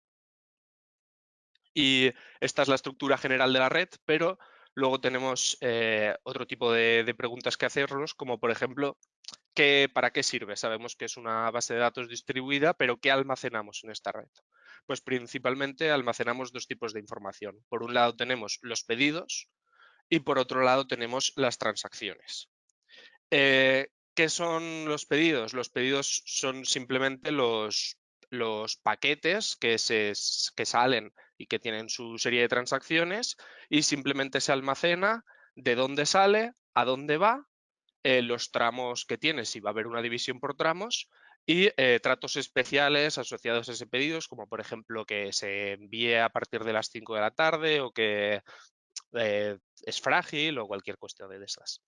Y esta es la estructura general de la red, pero luego tenemos otro tipo de preguntas que hacernos, como por ejemplo, ¿para qué sirve? Sabemos que es una base de datos distribuida, pero ¿qué almacenamos en esta red? Pues principalmente almacenamos 2 tipos de información. Por un lado tenemos los pedidos y por otro lado tenemos las transacciones. ¿Qué son los pedidos? Los pedidos son simplemente los paquetes que salen y que tienen su serie de transacciones y simplemente se almacena de dónde sale, a dónde va, los tramos que tiene, si va a haber una división por tramos, y tratos especiales asociados a ese pedido, como por ejemplo que se envíe a partir de las 5 de la tarde o que es frágil o cualquier cuestión de esas.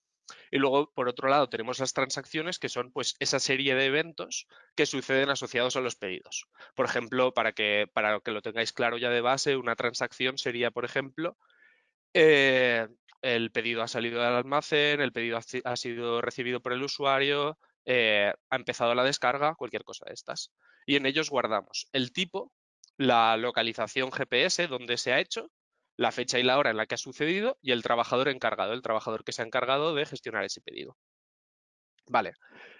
Y luego, por otro lado, tenemos las transacciones, que son pues esa serie de eventos que suceden asociados a los pedidos. Por ejemplo, para que lo tengáis claro ya de base, una transacción sería, por ejemplo, el pedido ha salido del almacén, el pedido ha sido recibido por el usuario, ha empezado la descarga, cualquier cosa de estas. Y en ellos guardamos el tipo, la localización GPS, donde se ha hecho, la fecha y la hora en la que ha sucedido y el trabajador encargado, el trabajador que se ha encargado de gestionar ese pedido. Vale,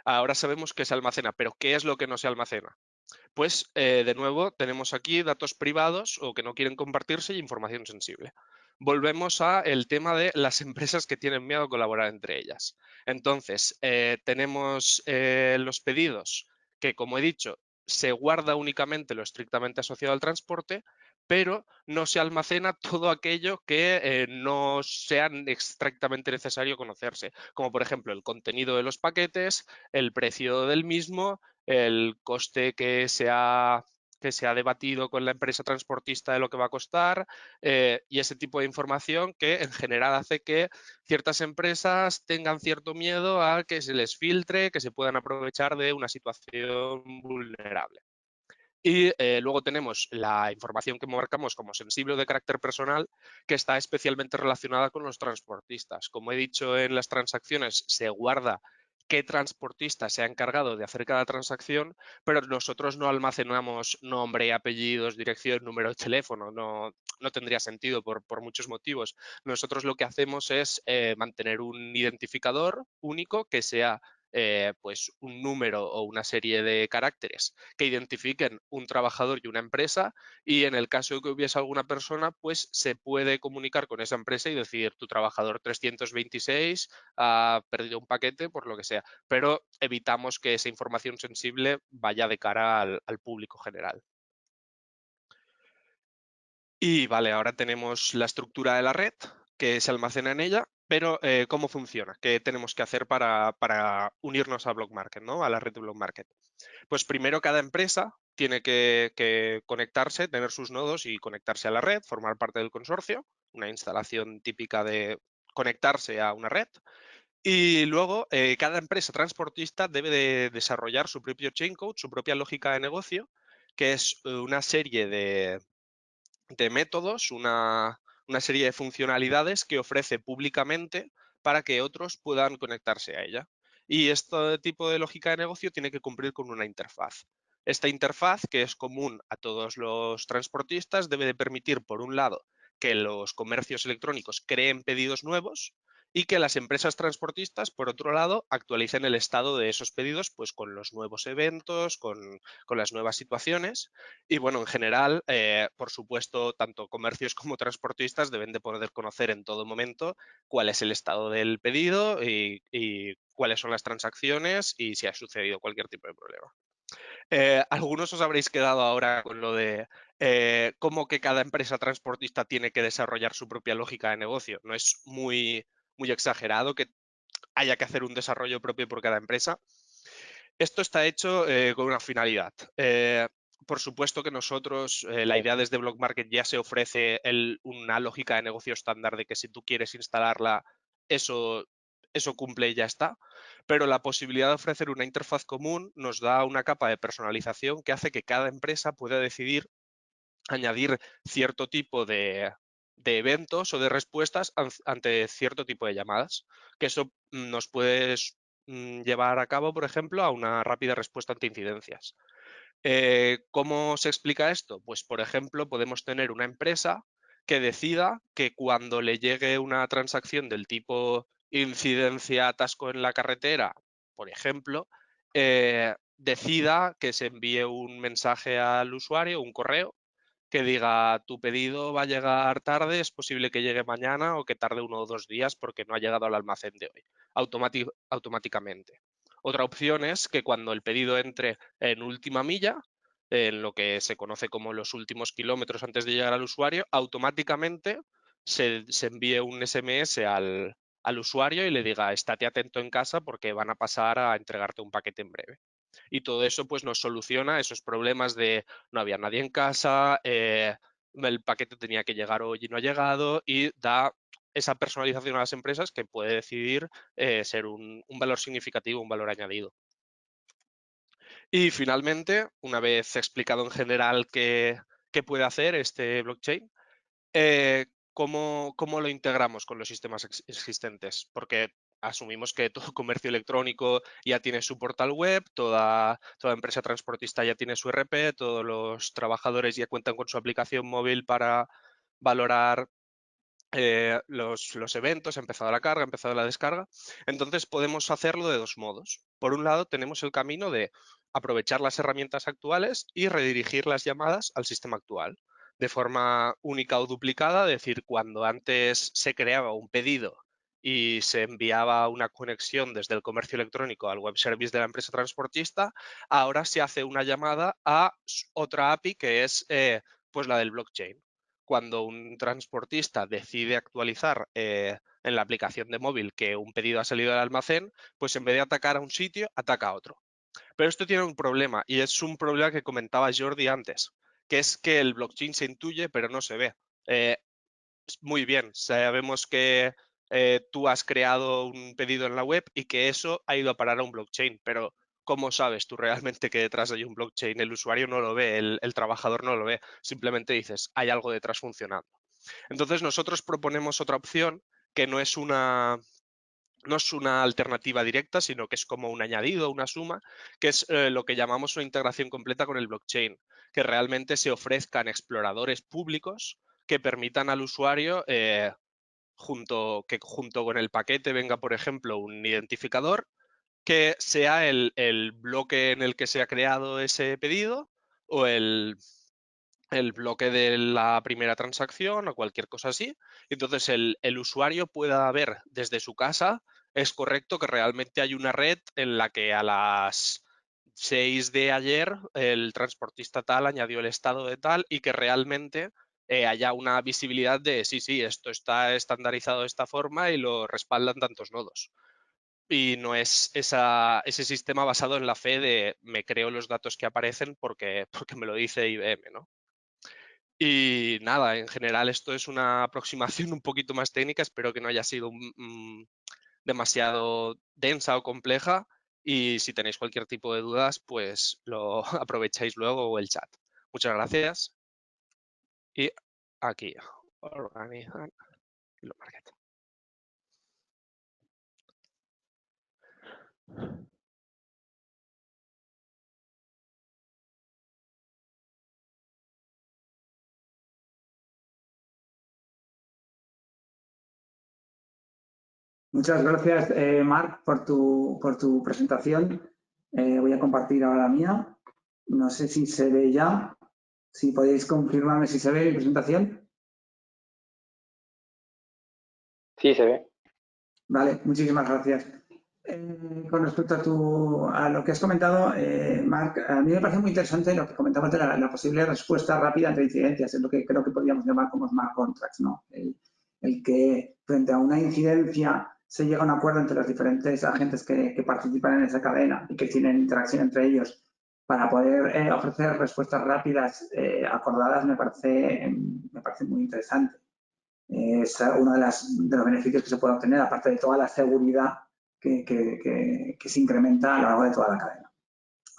ahora sabemos que se almacena, pero ¿qué es lo que no se almacena? Pues de nuevo tenemos aquí datos privados o que no quieren compartirse y información sensible. Volvemos al tema de las empresas que tienen miedo a colaborar entre ellas. Entonces, tenemos los pedidos que, como he dicho, se guarda únicamente lo estrictamente asociado al transporte, pero no se almacena todo aquello que no sea estrictamente necesario conocerse, como por ejemplo el contenido de los paquetes, el precio del mismo, el coste que se ha debatido con la empresa transportista de lo que va a costar y ese tipo de información que en general hace que ciertas empresas tengan cierto miedo a que se les filtre, que se puedan aprovechar de una situación vulnerable. Y luego tenemos la información que marcamos como sensible o de carácter personal, que está especialmente relacionada con los transportistas. Como he dicho en las transacciones, se guarda qué transportista se ha encargado de hacer cada transacción, pero nosotros no almacenamos nombre, apellidos, dirección, número de teléfono. No tendría sentido por muchos motivos. Nosotros lo que hacemos es mantener un identificador único que sea pues un número o una serie de caracteres que identifiquen un trabajador y una empresa, y en el caso de que hubiese alguna persona, pues se puede comunicar con esa empresa y decir tu trabajador 326 ha perdido un paquete por lo que sea, pero evitamos que esa información sensible vaya de cara al público general. Y vale, ahora tenemos la estructura de la red que se almacena en ella, pero ¿cómo funciona? ¿Qué tenemos que hacer para unirnos a Block Market, ¿no? A la red de Block Market? Pues primero cada empresa tiene que conectarse, tener sus nodos y conectarse a la red, formar parte del consorcio, una instalación típica de conectarse a una red. Y luego cada empresa transportista debe de desarrollar su propio chain code, su propia lógica de negocio, que es una serie de métodos, una serie de funcionalidades que ofrece públicamente para que otros puedan conectarse a ella. Y este tipo de lógica de negocio tiene que cumplir con una interfaz. Esta interfaz, que es común a todos los transportistas, debe de permitir, por un lado, que los comercios electrónicos creen pedidos nuevos y que las empresas transportistas, por otro lado, actualicen el estado de esos pedidos pues, con los nuevos eventos, con las nuevas situaciones. Y bueno, en general, por supuesto, tanto comercios como transportistas deben de poder conocer en todo momento cuál es el estado del pedido y cuáles son las transacciones y si ha sucedido cualquier tipo de problema. Algunos os habréis quedado ahora con lo de cómo que cada empresa transportista tiene que desarrollar su propia lógica de negocio. No es muy exagerado que haya que hacer un desarrollo propio por cada empresa. Esto está hecho con una finalidad. por supuesto que nosotros, la idea desde Block Market ya se ofrece una lógica de negocio estándar de que si tú quieres instalarla, eso cumple y ya está. Pero la posibilidad de ofrecer una interfaz común nos da una capa de personalización que hace que cada empresa pueda decidir añadir cierto tipo de eventos o de respuestas ante cierto tipo de llamadas. Que eso nos puede llevar a cabo, por ejemplo, a una rápida respuesta ante incidencias. ¿Cómo se explica esto? Pues, por ejemplo, podemos tener una empresa que decida que cuando le llegue una transacción del tipo incidencia atasco en la carretera, por ejemplo, decida que se envíe un mensaje al usuario, un correo, que diga tu pedido va a llegar tarde, es posible que llegue mañana o que tarde 1 o 2 días porque no ha llegado al almacén de hoy, automáticamente. Otra opción es que cuando el pedido entre en última milla, en lo que se conoce como los últimos kilómetros antes de llegar al usuario, automáticamente se envíe un SMS al usuario y le diga estate atento en casa porque van a pasar a entregarte un paquete en breve. Y todo eso pues nos soluciona esos problemas de no había nadie en casa, el paquete tenía que llegar hoy y no ha llegado, y da esa personalización a las empresas que puede decidir ser un valor significativo, un valor añadido. Y finalmente, una vez explicado en general qué puede hacer este blockchain, ¿cómo lo integramos con los sistemas existentes? Porque asumimos que todo comercio electrónico ya tiene su portal web, toda empresa transportista ya tiene su ERP, todos los trabajadores ya cuentan con su aplicación móvil para valorar los eventos, ha empezado la carga, ha empezado la descarga. Entonces podemos hacerlo de dos modos. Por un lado tenemos el camino de aprovechar las herramientas actuales y redirigir las llamadas al sistema actual de forma única o duplicada, es decir, cuando antes se creaba un pedido y se enviaba una conexión desde el comercio electrónico al web service de la empresa transportista, ahora se hace una llamada a otra API que es pues la del blockchain. Cuando un transportista decide actualizar en la aplicación de móvil que un pedido ha salido del almacén, pues en vez de atacar a un sitio, ataca a otro. Pero esto tiene un problema, y es un problema que comentaba Jordi antes, que es que el blockchain se intuye pero no se ve. Muy bien, sabemos que tú has creado un pedido en la web y que eso ha ido a parar a un blockchain, pero ¿cómo sabes tú realmente que detrás hay un blockchain? El usuario no lo ve, el trabajador no lo ve, simplemente dices, hay algo detrás funcionando. Entonces nosotros proponemos otra opción que no es una alternativa directa, sino que es como un añadido, una suma, que es lo que llamamos una integración completa con el blockchain, que realmente se ofrezcan exploradores públicos que permitan al usuario, junto con el paquete venga, por ejemplo, un identificador que sea el bloque en el que se ha creado ese pedido o el bloque de la primera transacción o cualquier cosa así. Entonces el usuario pueda ver desde su casa, es correcto que realmente hay una red en la que a las 6 de ayer el transportista tal añadió el estado de tal y que realmente haya una visibilidad de sí, esto está estandarizado de esta forma y lo respaldan tantos nodos. Y no es ese sistema basado en la fe de me creo los datos que aparecen porque me lo dice IBM, ¿no? Y nada, en general esto es una aproximación un poquito más técnica, espero que no haya sido demasiado densa o compleja, y si tenéis cualquier tipo de dudas, pues lo aprovecháis luego o el chat. Muchas gracias. Y aquí, organizar lo market. Muchas gracias, Marc, por tu presentación. Voy a compartir ahora la mía. No sé si se ve ya. Si podéis confirmarme si se ve mi presentación. Sí, se ve. Vale, muchísimas gracias. Con respecto a lo que has comentado, Marc, a mí me parece muy interesante lo que comentabas de la posible respuesta rápida ante incidencias. Es lo que creo que podríamos llamar como smart contracts, ¿no? El que frente a una incidencia se llega a un acuerdo entre los diferentes agentes que participan en esa cadena y que tienen interacción entre ellos para poder ofrecer respuestas rápidas acordadas me parece muy interesante. Es uno de los beneficios que se puede obtener, aparte de toda la seguridad que se incrementa a lo largo de toda la cadena.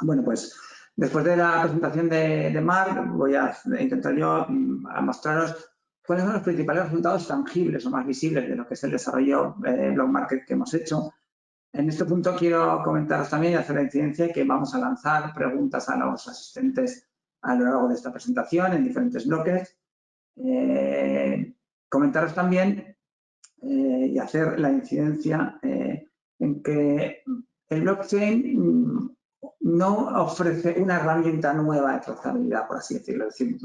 Bueno, pues después de la presentación de Marc, voy a intentar yo mostraros cuáles son los principales resultados tangibles o más visibles de lo que es el desarrollo Blog Market que hemos hecho. En este punto quiero comentaros también y hacer la incidencia que vamos a lanzar preguntas a los asistentes a lo largo de esta presentación en diferentes bloques. Comentaros también y hacer la incidencia en que el blockchain no ofrece una herramienta nueva de trazabilidad, por así decirlo. Es decir,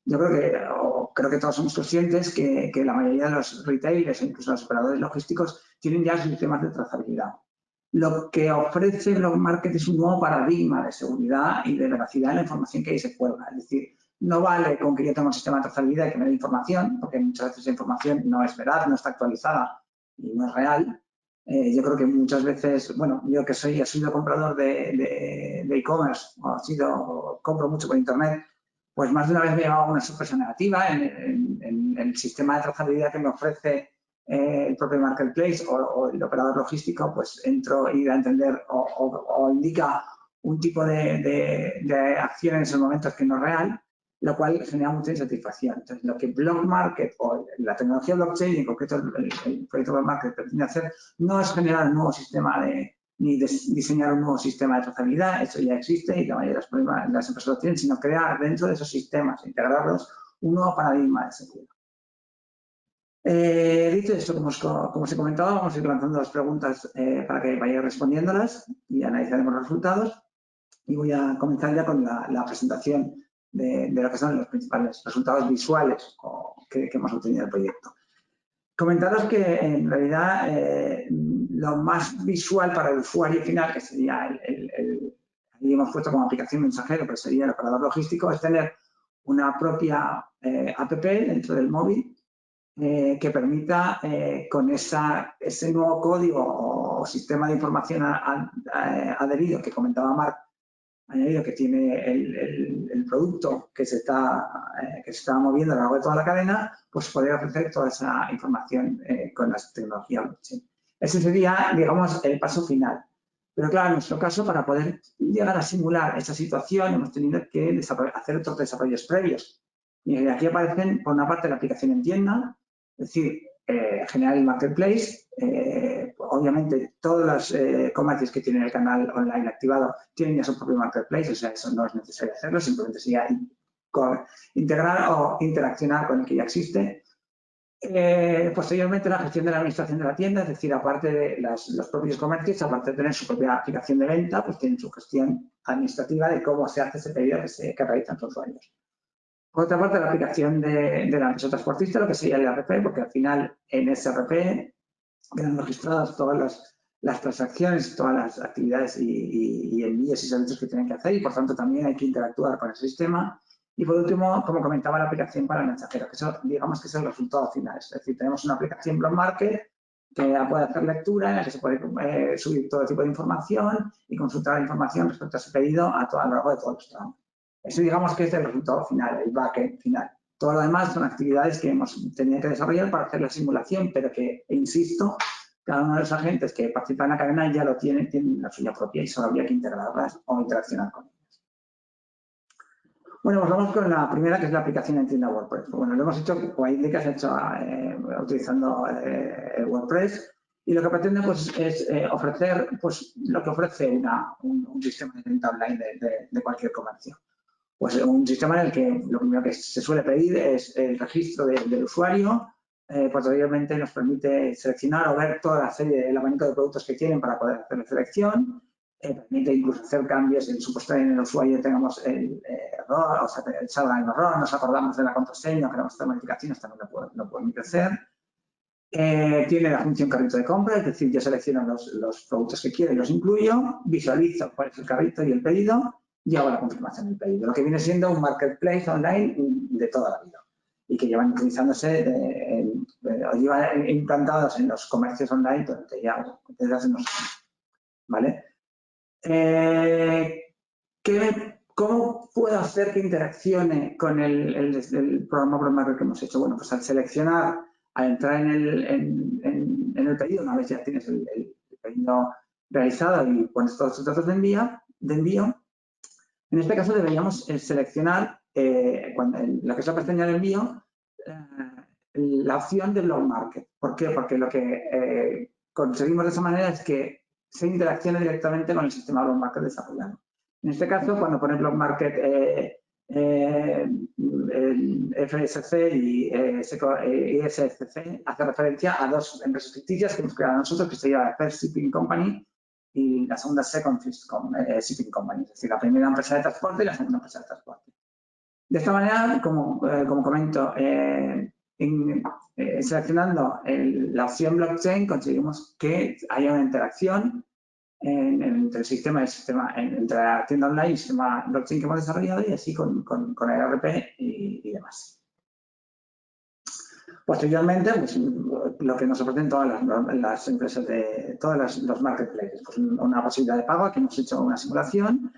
yo creo que todos somos conscientes que la mayoría de los retailers e incluso los operadores logísticos tienen ya sistemas de trazabilidad. Lo que ofrece Blog Market es un nuevo paradigma de seguridad y de veracidad en la información que ahí se cuelga. Es decir, no vale con que yo tenga un sistema de trazabilidad y que me dé información, porque muchas veces esa información no es veraz, no está actualizada y no es real. Yo creo que muchas veces, bueno, yo que he sido comprador de e-commerce, compro mucho por internet, pues más de una vez me he llevado una sorpresa negativa en el sistema de trazabilidad que me ofrece el propio marketplace o el operador logístico, pues entro y da a entender o indica un tipo de acciones en momentos que no es real, lo cual genera mucha insatisfacción. Entonces, lo que Blog Market o la tecnología blockchain, en concreto el proyecto Blog Market, pretende hacer no es generar un nuevo sistema ni diseñar un nuevo sistema de trazabilidad, eso ya existe y la mayoría de las empresas lo tienen, sino crear dentro de esos sistemas, integrarlos, un nuevo paradigma de seguridad. Dicho esto, como os he comentado, vamos a ir lanzando las preguntas para que vayáis respondiéndolas y analizaremos los resultados. Y voy a comenzar ya con la presentación de lo que son los principales resultados visuales que hemos obtenido del proyecto. Comentaros que en realidad lo más visual para el usuario final, que sería ahí hemos puesto como aplicación mensajero, pero sería el operador logístico, es tener una propia app dentro del móvil que permita con ese nuevo código o sistema de información adherido que comentaba Marc, añadido que tiene el producto que se está moviendo a lo largo de toda la cadena, pues poder ofrecer toda esa información con la tecnología blockchain. Ese sería, digamos, el paso final. Pero claro, en nuestro caso, para poder llegar a simular esa situación, hemos tenido que hacer otros desarrollos previos. Y aquí aparecen, por una parte, la aplicación en tienda, es decir, generar el marketplace. Obviamente, todos los comercios que tienen el canal online activado tienen ya su propio marketplace, o sea, eso no es necesario hacerlo, simplemente sería integrar o interaccionar con el que ya existe. Posteriormente, la gestión de la administración de la tienda, es decir, aparte de los propios comercios, aparte de tener su propia aplicación de venta, pues tienen su gestión administrativa de cómo se hace ese pedido que realizan los usuarios. Por otra parte, la aplicación de la empresa transportista, lo que sería el ERP, porque al final en ese ERP quedan registradas todas las transacciones, todas las actividades y envíos y servicios que tienen que hacer y, por tanto, también hay que interactuar con el sistema. Y, por último, como comentaba, la aplicación para el mensajero, que eso, digamos que es el resultado final. Es decir, tenemos una aplicación Blog Market que puede hacer lectura, en la que se puede subir todo tipo de información y consultar la información respecto a ese pedido a lo largo de todos los tramos. Eso, digamos, que es el resultado final, el backend final. Todo lo demás son actividades que hemos tenido que desarrollar para hacer la simulación, pero que, insisto, cada uno de los agentes que participan en la cadena ya lo tienen la suya propia y solo habría que integrarlas o interaccionar con ellas. Bueno, pues vamos con la primera, que es la aplicación en tienda WordPress. Bueno, lo hemos hecho, como indica, se ha hecho utilizando WordPress y lo que pretende pues, es ofrecer pues, lo que ofrece un sistema de venta online de cualquier comercio. Pues un sistema en el que lo primero que se suele pedir es el registro del usuario, posteriormente nos permite seleccionar o ver toda la serie, el abanico de productos que tienen para poder hacer la selección, permite incluso hacer cambios en supuesto en el usuario tengamos el error, o sea, salga el error, nos acordamos de la contraseña, queremos hacer modificaciones, también lo permite hacer. Tiene la función carrito de compra, es decir, yo selecciono los productos que quiero y los incluyo, visualizo cuál es el carrito y el pedido y hago la confirmación del pedido. Lo que viene siendo un marketplace online de toda la vida y que llevan utilizándose o llevan implantados en los comercios online desde hace unos años. ¿Vale? ¿Cómo puedo hacer que interaccione con el programa BlockMarket que hemos hecho? Bueno, pues al seleccionar, al entrar en el pedido, una vez ya tienes el pedido realizado y pones todos tus datos de envío, en este caso deberíamos seleccionar, lo que es la pestaña de envío, la opción de BlockMarket. ¿Por qué? Porque lo que conseguimos de esa manera es que se interaccione directamente con el sistema BlockMarket desarrollado. En este caso, cuando pone BlockMarket FSC y ISFC, hace referencia a dos empresas ficticias que hemos creado nosotros, que se llama First Shipping Company y la segunda Second Shipping Company, es decir, la primera empresa de transporte y la segunda empresa de transporte. De esta manera, como comento, seleccionando la opción blockchain conseguimos que haya una interacción entre el sistema entre la tienda online y el sistema blockchain que hemos desarrollado y así con el ERP y demás. Posteriormente, pues, lo que nos ofrecen todas las empresas todos los marketplaces, pues una posibilidad de pago. Aquí hemos hecho una simulación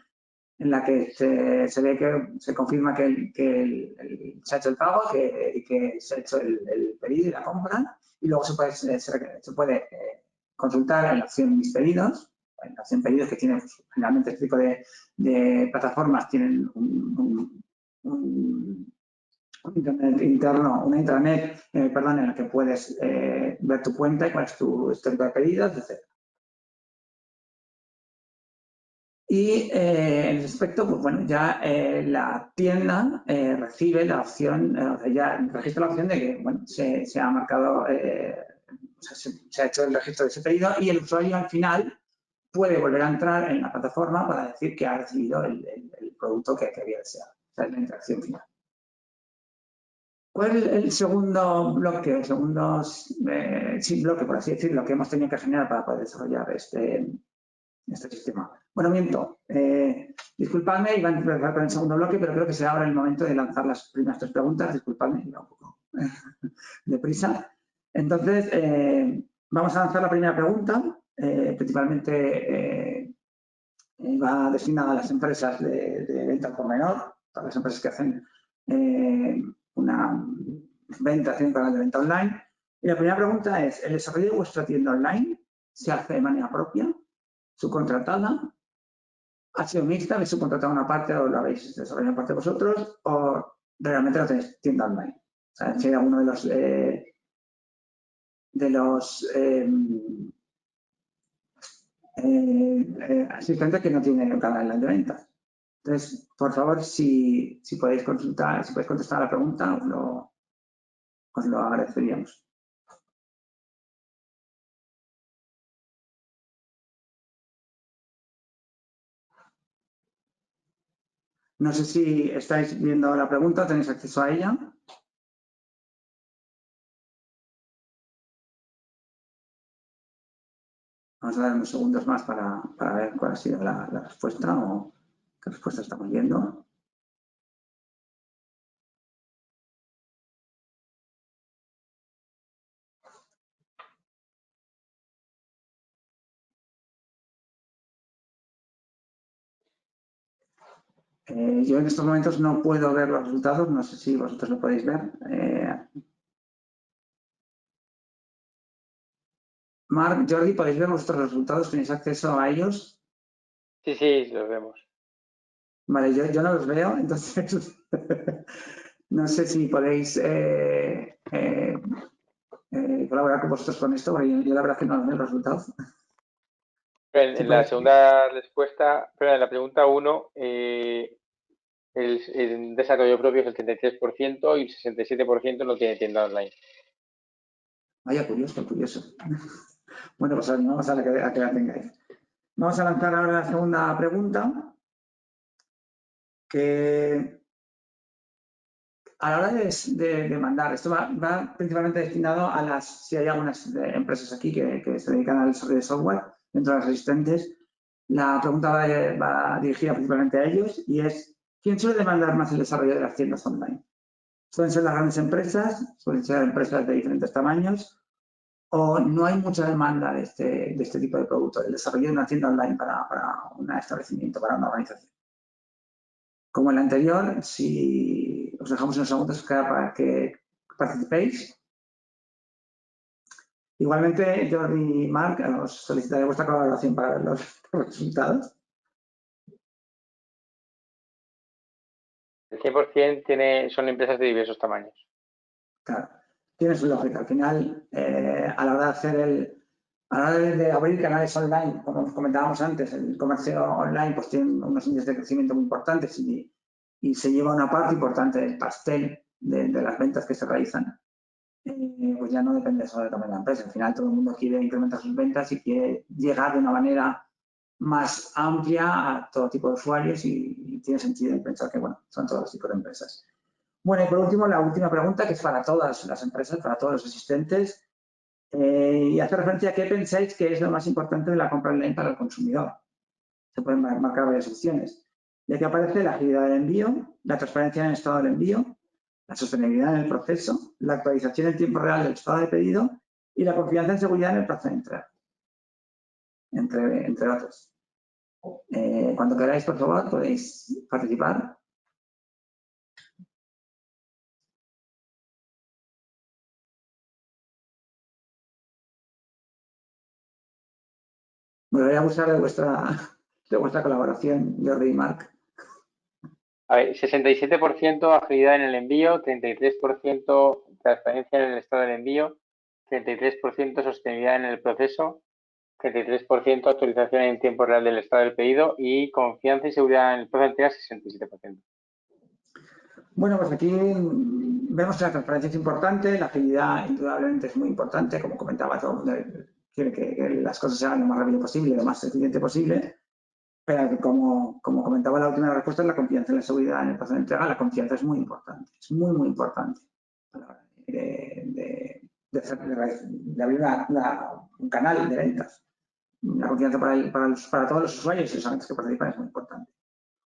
en la que se ve que se confirma que se ha hecho el pago y que se ha hecho el pedido y la compra, y luego se puede consultar en la opción Mis pedidos. En la opción pedidos, que tiene, pues, generalmente este tipo de plataformas tienen un internet interno, una intranet, en la que puedes ver tu cuenta y cuál es tu histórico de pedidos, etc. Y en ese aspecto, pues bueno, ya la tienda recibe la opción, ya registra la opción de que, bueno, se ha marcado, se ha hecho el registro de ese pedido y el usuario al final puede volver a entrar en la plataforma para decir que ha recibido el producto que había deseado. O sea, es la interacción final. ¿Cuál es el segundo bloque, bloque, por así decirlo, que hemos tenido que generar para poder desarrollar este sistema? Bueno, miento. Disculpadme, iba a empezar con el segundo bloque, pero creo que será ahora el momento de lanzar las primeras tres preguntas. Disculpadme, iba un poco deprisa. Entonces, vamos a lanzar la primera pregunta. Principalmente va destinada a las empresas de venta al por menor, todas las empresas que hacen una venta, tienen un canal de venta online. Y la primera pregunta es: ¿el desarrollo de vuestra tienda online se hace de manera propia, subcontratada? ¿Ha sido mixta? ¿Habéis subcontratado una parte o lo habéis desarrollado en parte vosotros? ¿O realmente no tenéis tienda online? O sea, si hay alguno de los asistentes que no tiene un canal online de ventas. Entonces, por favor, si podéis consultar, si podéis contestar a la pregunta, os lo agradeceríamos. No sé si estáis viendo la pregunta, tenéis acceso a ella. Vamos a dar unos segundos más para ver cuál ha sido la respuesta o qué respuesta estamos viendo. Yo en estos momentos no puedo ver los resultados, no sé si vosotros lo podéis ver. Marc, Jordi, ¿podéis ver vuestros resultados? ¿Tenéis acceso a ellos? Sí, los vemos. Vale, yo no los veo, entonces no sé si podéis colaborar con vosotros con esto, porque yo la verdad es que no veo los resultados. En la segunda respuesta, pero en la pregunta 1, el desarrollo propio es el 33% y el 67% no tiene tienda online. Vaya, curioso. Bueno, pues vamos a que la tengáis. Vamos a lanzar ahora la segunda pregunta, que a la hora de mandar, esto va principalmente destinado a si hay algunas empresas aquí que se dedican al desarrollo de software dentro de las asistentes. La pregunta va dirigida principalmente a ellos y es: ¿quién suele demandar más el desarrollo de las tiendas online? ¿Suelen ser las grandes empresas? ¿Suelen ser empresas de diferentes tamaños? ¿O no hay mucha demanda de este tipo de producto, el desarrollo de una tienda online para un establecimiento, para una organización? Como el anterior, si os dejamos unos segundos para que participéis. Igualmente, Jordi y Marc, os solicitaré vuestra colaboración para ver los resultados. El 100% son empresas de diversos tamaños. Claro, tiene su lógica. Al final, a la hora de hacer a la hora de abrir canales online, como os comentábamos antes, el comercio online pues tiene unos índices de crecimiento muy importantes y se lleva una parte importante del pastel de las ventas que se realizan. Pues ya no depende solo del tamaño de la empresa. Al final todo el mundo quiere incrementar sus ventas y quiere llegar de una manera más amplia a todo tipo de usuarios y tiene sentido pensar que, bueno, son todos los tipos de empresas. Bueno, y por último, la última pregunta, que es para todas las empresas, para todos los asistentes, y hace referencia a qué pensáis que es lo más importante de la compra online para el consumidor. Se pueden marcar varias opciones. Y aquí aparece la agilidad del envío, la transparencia en el estado del envío, la sostenibilidad en el proceso, la actualización en tiempo real del estado de pedido y la confianza en seguridad en el plazo de entrega, entre otros. Cuando queráis, por favor, podéis participar. Me voy a abusar de vuestra colaboración, Jordi y Marc. A ver, 67% agilidad en el envío, 33% transparencia en el estado del envío, 33% sostenibilidad en el proceso, 33% actualización en tiempo real del estado del pedido y confianza y seguridad en el plazo de entrega, 67%. Bueno, pues aquí vemos que la transparencia es importante, la agilidad indudablemente es muy importante, como comentaba todo el mundo, quiere que las cosas se hagan lo más rápido posible, lo más eficiente posible, pero como comentaba la última respuesta, la confianza en la seguridad en el plazo de entrega, la confianza es muy importante, es muy, muy importante a la hora de abrir un canal de ventas. La confianza para todos los usuarios y los agentes que participan es muy importante.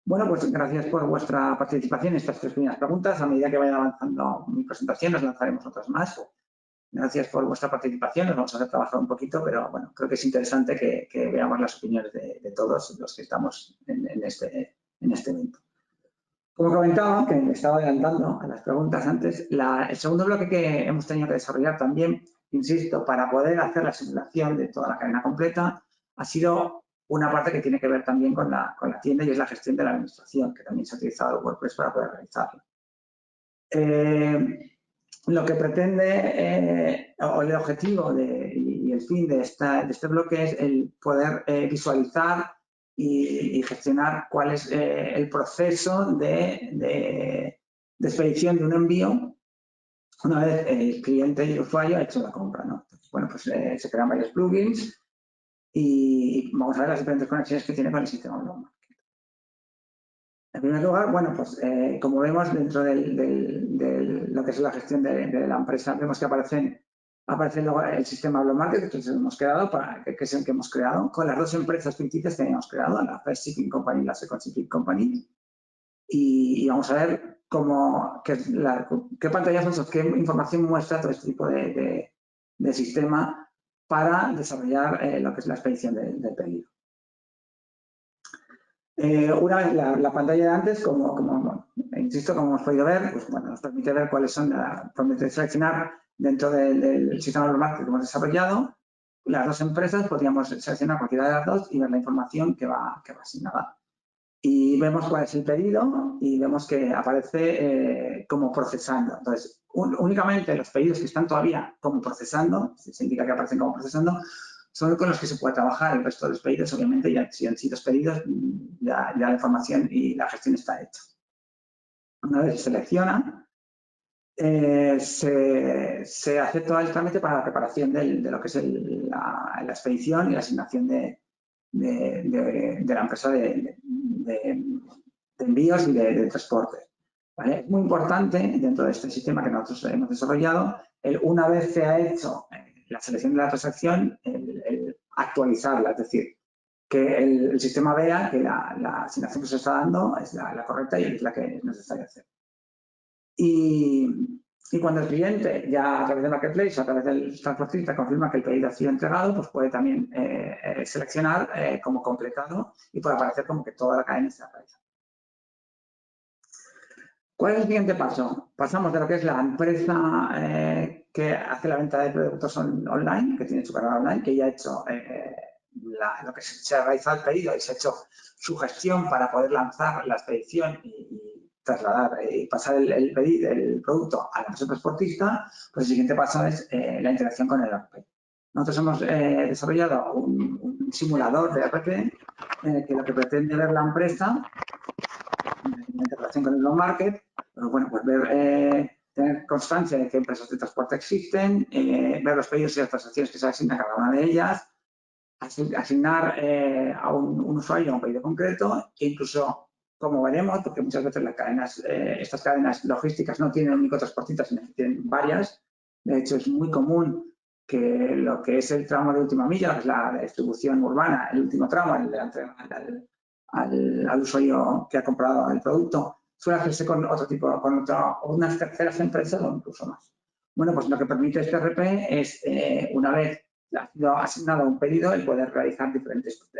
Bueno, pues gracias por vuestra participación en estas 3 primeras preguntas. A medida que vaya avanzando mi presentación, nos lanzaremos otras más. Gracias por vuestra participación. Nos vamos a hacer trabajar un poquito, pero bueno, creo que es interesante que veamos las opiniones de todos los que estamos en este evento. Como comentaba, que me estaba adelantando a las preguntas antes, el segundo bloque que hemos tenido que desarrollar también, insisto, para poder hacer la simulación de toda la cadena completa, ha sido una parte que tiene que ver también con la tienda y es la gestión de la administración, que también se ha utilizado el WordPress para poder realizarlo. Lo que pretende, o el objetivo y el fin de este bloque es el poder visualizar y gestionar cuál es el proceso de expedición de un envío una vez el cliente y el usuario ha hecho la compra, ¿no? Bueno, pues se crean varios plugins y vamos a ver las diferentes conexiones que tiene con el sistema Blog Market. En primer lugar, bueno, pues como vemos dentro de lo que es la gestión de la empresa, vemos que aparece luego el sistema Blog Market que hemos creado, que es el que hemos creado, con las 2 empresas ficticias que habíamos creado, la First Shipping Company y la Second Shipping Company. Y vamos a ver qué pantallazos, qué información muestra todo este tipo de sistema para desarrollar lo que es la expedición del pedido. Una vez la pantalla de antes, insisto, como hemos podido ver, pues bueno, nos permite ver cuáles son, permite seleccionar dentro del sistema Blog Market que hemos desarrollado las 2 empresas, podríamos seleccionar cualquiera de las 2 y ver la información que va asignada. Y vemos cuál es el pedido y vemos que aparece como procesando. Entonces, únicamente los pedidos que están todavía como procesando, se indica que aparecen como procesando, son con los que se puede trabajar. El resto de los pedidos, obviamente, ya si han sido pedidos, ya la información y la gestión está hecha. Una vez se selecciona, se hace todo el trámite para la preparación de lo que es la expedición y la asignación de la empresa de envíos y de transporte. ¿Vale? Es muy importante dentro de este sistema que nosotros hemos desarrollado, una vez se ha hecho la selección de la transacción, el actualizarla, es decir, que el sistema vea que la asignación que se está dando es la correcta y es la que es necesaria hacer. Y cuando el cliente ya a través de Marketplace o a través del transportista confirma que el pedido ha sido entregado, pues puede también seleccionar como completado y puede aparecer como que toda la cadena está realizada. ¿Cuál es el siguiente paso? Pasamos de lo que es la empresa que hace la venta de productos online, que tiene su canal online, que ya ha hecho lo que se ha realizado el pedido y se ha hecho su gestión para poder lanzar la expedición y trasladar y pasar el producto a la empresa transportista. Pues el siguiente paso es la interacción con el ERP. Nosotros hemos desarrollado un simulador de ERP que lo que pretende ver la empresa la integración con el low market, pero bueno, pues ver, tener constancia de qué empresas de transporte existen, ver los pedidos y las transacciones que se asignan a cada una de ellas, asignar a un usuario a un pedido concreto e incluso, como veremos, porque muchas veces las cadenas, estas cadenas logísticas no tienen un único transportista, sino que tienen varias. De hecho, es muy común que lo que es el tramo de última milla, que es la distribución urbana, el último tramo, el de la entrega al usuario que ha comprado el producto, suele hacerse con otro tipo, con unas terceras empresas o incluso más. Bueno, pues lo que permite este RP es, una vez ha sido asignado un pedido, el poder realizar diferentes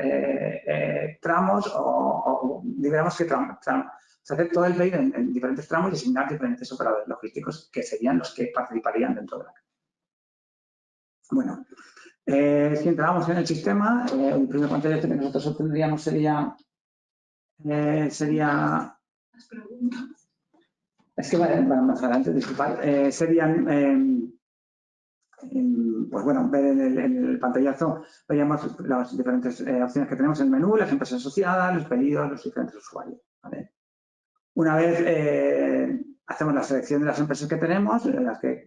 tramos o digamos que hacer todo el pedido en diferentes tramos y asignar diferentes operadores logísticos que serían los que participarían dentro de la cadena. Bueno, si entramos en el sistema, el primer pantallazo que nosotros obtendríamos sería es que vale, más adelante, disculpad, serían pues bueno, ver en el pantallazo veríamos las diferentes opciones que tenemos en el menú, las empresas asociadas, los pedidos, los diferentes usuarios. ¿Vale? Una vez hacemos la selección de las empresas que tenemos, las que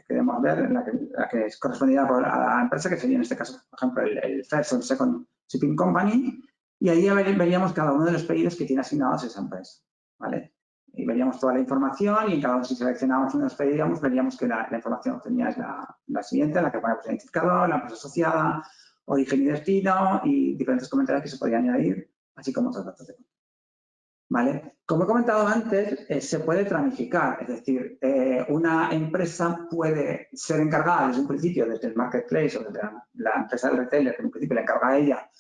queremos ver, la que es correspondida a la empresa, que sería en este caso, por ejemplo, el First o el Second Shipping Company, y ahí veríamos cada uno de los pedidos que tiene asignados a esa empresa. ¿Vale? Y veríamos toda la información y en cada uno, si seleccionamos uno de los pedidos, veríamos que la información obtenida es la siguiente, en la que ponemos el identificador, la empresa asociada, origen y destino y diferentes comentarios que se podrían añadir, así como otros datos de contacto. ¿Vale? Como he comentado antes, se puede tramificar, es decir, una empresa puede ser encargada desde un principio, desde el marketplace o desde la empresa del retailer, que en un principio le encarga a ella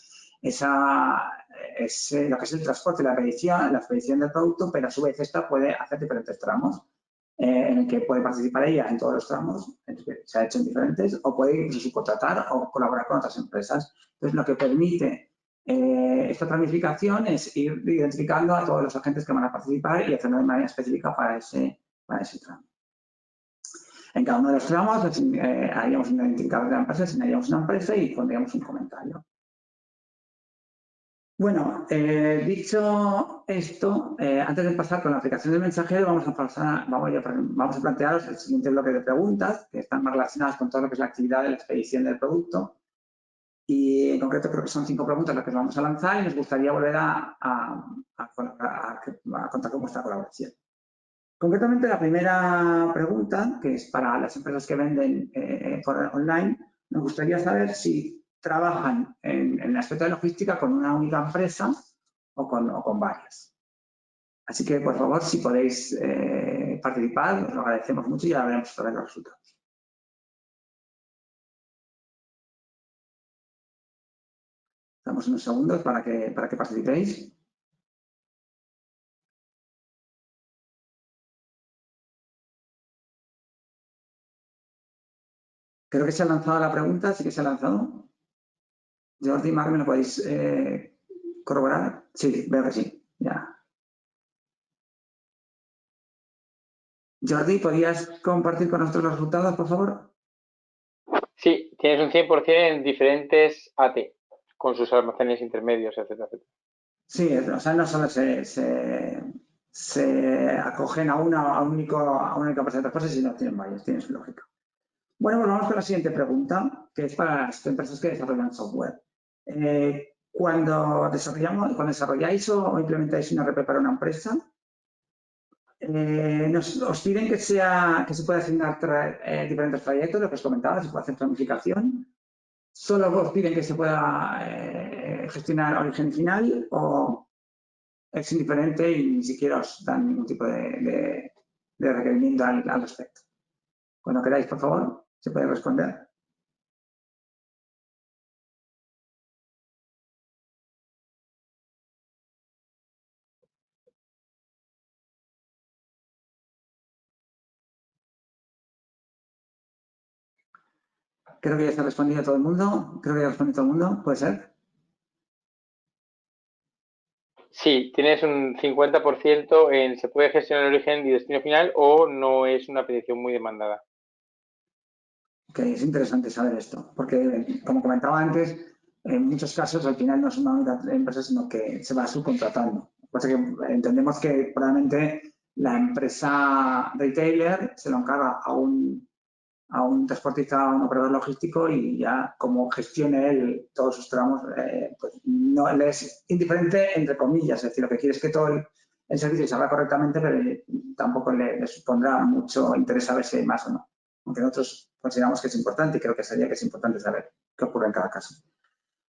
lo que es el transporte, la expedición del producto, pero a su vez esta puede hacer diferentes tramos en el que puede participar ella en todos los tramos, que se ha hecho en diferentes, o puede incluso subcontratar o colaborar con otras empresas. Entonces, lo que permite esta planificación es ir identificando a todos los agentes que van a participar y hacerlo de manera específica para ese tramo. En cada uno de los tramos haríamos un identificador de la empresa, asignaríamos una empresa y pondríamos un comentario. Bueno, dicho esto, antes de pasar con la aplicación del mensajero, vamos a plantearos el siguiente bloque de preguntas que están más relacionadas con todo lo que es la actividad de la expedición del producto. Y en concreto creo que son 5 preguntas las que vamos a lanzar y nos gustaría volver a contar con vuestra colaboración. Concretamente, la primera pregunta, que es para las empresas que venden por online, nos gustaría saber si trabajan en el aspecto de logística con una única empresa o con varias. Así que, por favor, si podéis participar, os lo agradecemos mucho y ahora veremos todos los resultados. Damos unos segundos para que participéis. Creo que se ha lanzado la pregunta, sí que se ha lanzado. Jordi y Marc, ¿me lo podéis corroborar? Sí, veo que sí, ya. Jordi, ¿podrías compartir con nosotros los resultados, por favor? Sí, tienes un 100% en diferentes AT, con sus almacenes intermedios, etcétera, etcétera. Sí, o sea, no solo se acogen a una única empresa de transporte, sino tienen varias, tienen su lógica. Bueno, pues vamos con la siguiente pregunta, que es para las empresas que desarrollan software. Cuando desarrolláis o implementáis una RP para una empresa, os piden que se pueda asignar diferentes trayectos, lo que os comentaba, se puede hacer planificación. ¿Solo os piden que se pueda gestionar origen y final o es indiferente y ni siquiera os dan ningún tipo de requerimiento al respecto? Cuando queráis, por favor, se puede responder. Creo que ya está respondido todo el mundo. Creo que ya ha respondido todo el mundo. ¿Puede ser? Sí, tienes un 50% en se puede gestionar el origen y destino final o no es una petición muy demandada. Que es interesante saber esto, porque como comentaba antes, en muchos casos al final no es una única empresa, sino que se va subcontratando. O sea que entendemos que probablemente la empresa retailer se lo encarga a un transportista, a un operador logístico y ya como gestione él todos sus tramos, pues no le es indiferente entre comillas, es decir, lo que quiere es que todo el servicio se haga correctamente, pero tampoco le supondrá mucho interés saber si hay más o no. Aunque nosotros consideramos que es importante y creo que sería que es importante saber qué ocurre en cada caso.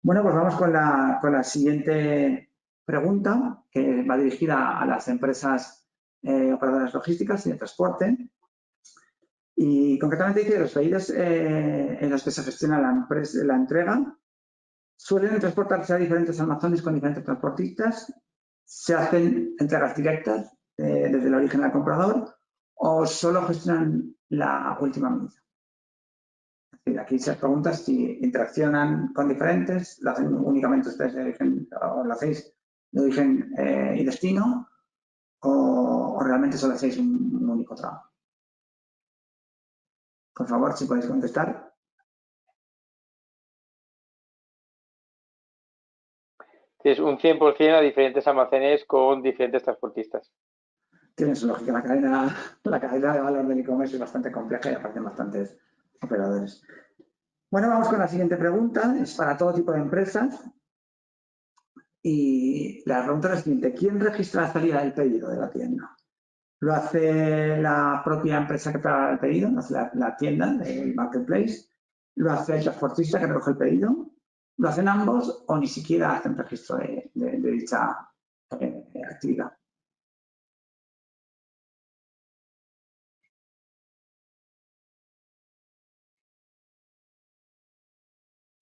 Bueno, pues vamos con la siguiente pregunta, que va dirigida a las empresas operadoras logísticas y de transporte. Y concretamente dice que los pedidos en los que se gestiona la entrega suelen transportarse a diferentes almacenes con diferentes transportistas, se hacen entregas directas desde el origen al comprador o solo gestionan la última medida. Es decir, aquí se pregunta si interaccionan con diferentes, lo hacen únicamente ustedes de origen, o lo hacéis de origen y destino, o realmente solo hacéis un único tramo. Por favor, si podéis contestar. Tienes un 100% a diferentes almacenes con diferentes transportistas. Tiene su lógica. La cadena de valor del e-commerce es bastante compleja y aparecen bastantes operadores. Bueno, vamos con la siguiente pregunta. Es para todo tipo de empresas. Y la pregunta es la siguiente. ¿Quién registra la salida del pedido de la tienda? ¿Lo hace la propia empresa que paga el pedido? ¿Lo hace la tienda, el marketplace? ¿Lo hace el transportista que recoge el pedido? ¿Lo hacen ambos o ni siquiera hacen registro de dicha actividad?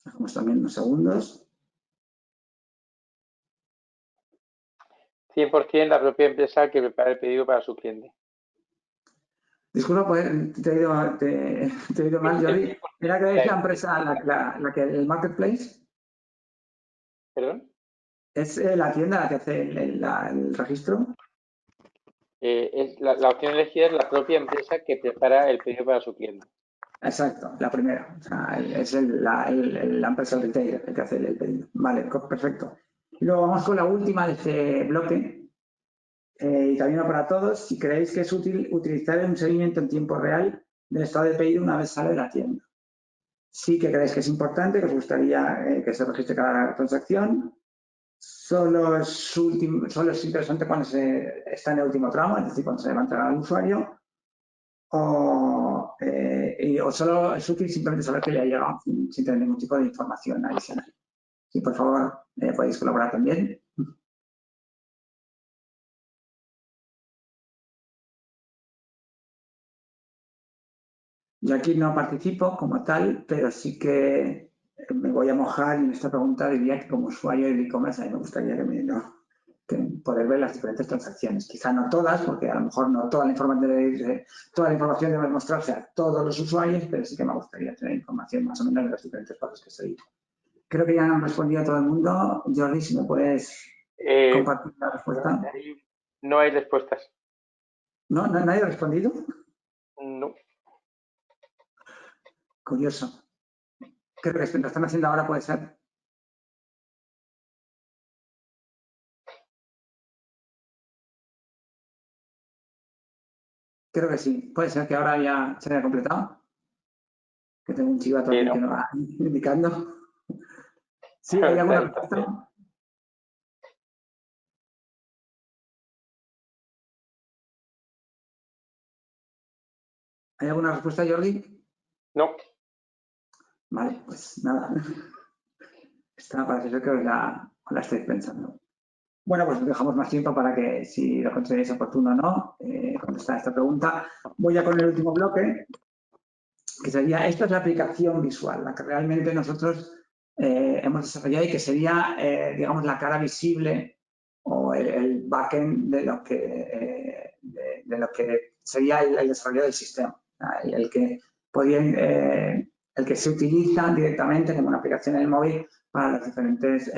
Dejamos también unos segundos. 100% la propia empresa que prepara el pedido para su cliente. Disculpa, pues, te he ido mal, Jordi. ¿Era que es la empresa, la que el marketplace? ¿Perdón? ¿Es la tienda la que hace el registro? Es la opción elegida es la propia empresa que prepara el pedido para su cliente. Exacto, la primera. O sea, es la empresa retailer el que hace el pedido. Vale, perfecto. Y luego vamos con la última de este bloque. Y también para todos, si creéis que es útil utilizar un seguimiento en tiempo real del estado de pedido una vez sale de la tienda. Sí que creéis que es importante, que os gustaría que se registre cada transacción. Solo es interesante cuando se está en el último tramo, es decir, cuando se va a entregar al usuario. O solo es útil simplemente saber que ya ha llegado sin tener ningún tipo de información adicional. Si por favor podéis colaborar también. Yo aquí no participo como tal, pero sí que me voy a mojar y en esta pregunta diría que como usuario de e-commerce a mí me gustaría que poder ver las diferentes transacciones. Quizá no todas, porque a lo mejor no toda la información debe mostrarse a todos los usuarios, pero sí que me gustaría tener información más o menos de los diferentes pasos que se hizo. Creo que ya han respondido a todo el mundo. Jordi, si me puedes compartir la respuesta. No hay respuestas. ¿No? ¿Nadie ha respondido? No. Curioso. Creo que lo están haciendo ahora, puede ser. Creo que sí. Puede ser que ahora ya se haya completado. Que tengo un chivato aquí que me va indicando. Sí, ¿hay alguna respuesta? ¿Hay alguna respuesta, Jordi? No. Vale, pues nada. Esta parece ser que os la estáis pensando. Bueno, pues dejamos más tiempo para que, si lo consideráis oportuno o no, contestar esta pregunta. Voy ya con el último bloque, que sería, esta es la aplicación visual, la que realmente nosotros hemos desarrollado y que sería, digamos, la cara visible o el backend de lo que sería el desarrollo del sistema, el que podían el que se utiliza directamente como una aplicación en el móvil para los diferentes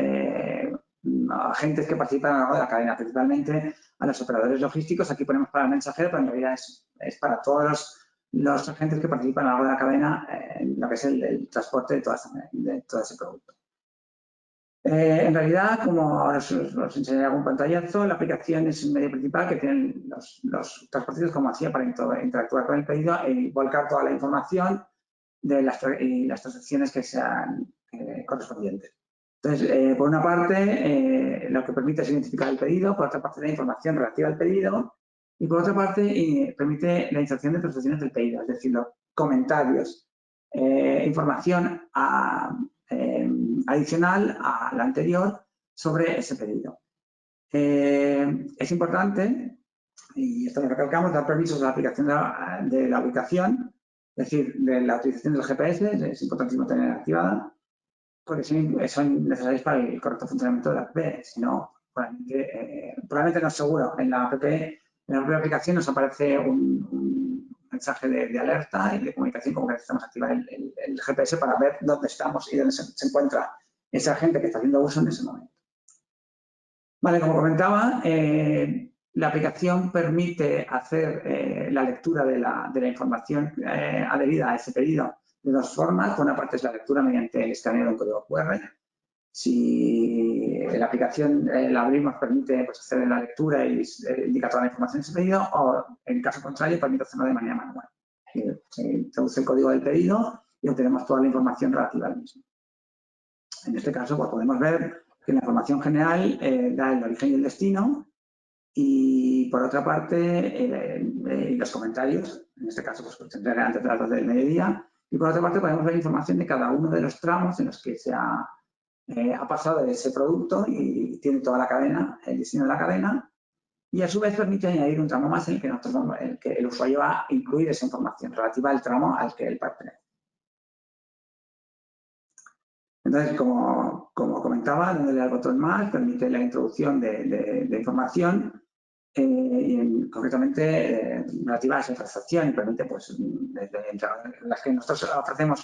agentes que participan a lo largo de la cadena, principalmente a los operadores logísticos. Aquí ponemos para el mensajero, pero en realidad es para todos los agentes que participan a lo largo de la cadena en lo que es el transporte de todo ese producto. En realidad, como ahora os enseñaré algún pantallazo, la aplicación es un medio principal que tienen los transportistas como hacía para interactuar con el pedido y volcar toda la información de las transacciones que sean correspondientes. Entonces, por una parte, lo que permite es identificar el pedido, por otra parte, la información relativa al pedido y por otra parte, permite la inserción de transacciones del pedido, es decir, los comentarios, información adicional a la anterior sobre ese pedido. Es importante, y esto lo recalcamos, dar permisos a la aplicación de la ubicación, es decir, de la utilización del GPS, es importantísimo tener activada, porque son necesarios para el correcto funcionamiento de la app. Si no, probablemente no es seguro. En la propia aplicación nos aparece un mensaje de alerta y de comunicación como que necesitamos activar el GPS para ver dónde estamos y dónde se encuentra esa gente que está haciendo uso en ese momento. Vale, como comentaba, la aplicación permite hacer la lectura de la información adherida a ese pedido de dos formas. Por una parte es la lectura mediante el escaneo de un código QR. Si la aplicación la abrimos, permite hacer la lectura y indica toda la información de ese pedido, o en caso contrario, permite hacerlo de manera manual. Se introduce el código del pedido y obtenemos toda la información relativa al mismo. En este caso, pues, podemos ver que la información general da el origen y el destino y, por otra parte, los comentarios, en este caso, pues tendré antes de las 2 del mediodía, y por otra parte podemos ver información de cada uno de los tramos en los que se ha pasado ese producto y tiene toda la cadena, el diseño de la cadena, y a su vez permite añadir un tramo más en el que el usuario va a incluir esa información relativa al tramo al que él pertenece. Entonces, como comentaba, dándole al botón más permite la introducción de información concretamente relativa a esa transacción y permite, pues, las que nosotros ofrecemos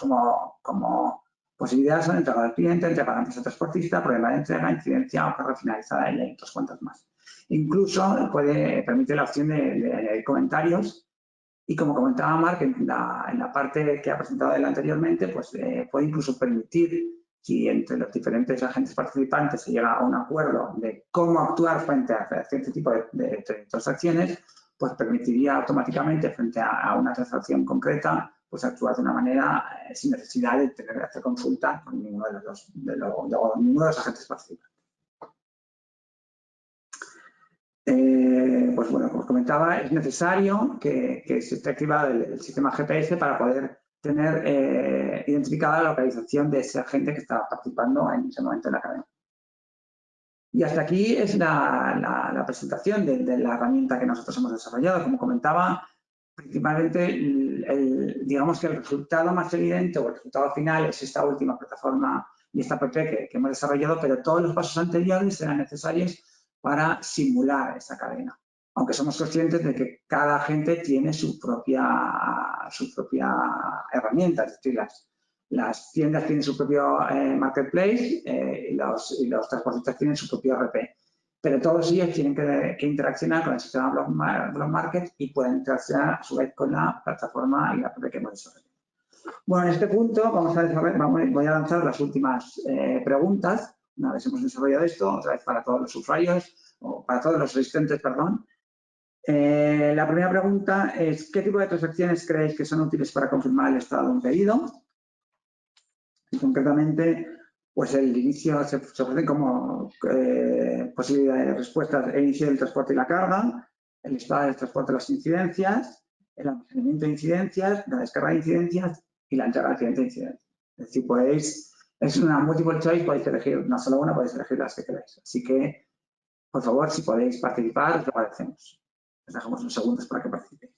como posibilidades son entrega al cliente, entrega a la empresa transportista, problema de entrega, incidencia o carga finalizada y otras cuantas más. Incluso permite la opción de añadir comentarios y, como comentaba Marc, en la parte que ha presentado él anteriormente, pues puede incluso permitir, si entre los diferentes agentes participantes se llega a un acuerdo de cómo actuar frente a cierto tipo de transacciones, pues permitiría automáticamente, frente a una transacción concreta, pues actuar de una manera sin necesidad de tener que hacer consulta con ninguno de los agentes participantes. Pues bueno, como os comentaba, es necesario que se esté activado el sistema GPS para poder tener identificada la localización de ese agente que está participando en ese momento en la cadena. Y hasta aquí es la presentación de la herramienta que nosotros hemos desarrollado. Como comentaba, principalmente, digamos que el resultado más evidente o el resultado final es esta última plataforma y esta app que hemos desarrollado, pero todos los pasos anteriores serán necesarios para simular esa cadena. Aunque somos conscientes de que cada agente tiene su propia herramienta, es decir, las tiendas tienen su propio marketplace y los transportistas tienen su propio RP. Pero todos ellos tienen que interaccionar con el sistema Block Market y pueden interaccionar a su vez con la plataforma y la app que hemos desarrollado. Bueno, en este punto voy a lanzar las últimas preguntas. Una vez hemos desarrollado esto, otra vez para todos los usuarios, o para todos los asistentes, perdón. La primera pregunta es: ¿qué tipo de transacciones creéis que son útiles para confirmar el estado de un pedido? Y concretamente, pues el inicio se ofrecen como posibilidades de respuestas: el inicio del transporte y la carga, el estado del transporte y las incidencias, el almacenamiento de incidencias, la descarga de incidencias y la entrega de incidencias. Es decir, es una multiple choice, podéis elegir no solo una, podéis elegir las que queráis. Así que, por favor, si podéis participar, os lo agradecemos. Les dejamos unos segundos para que participéis.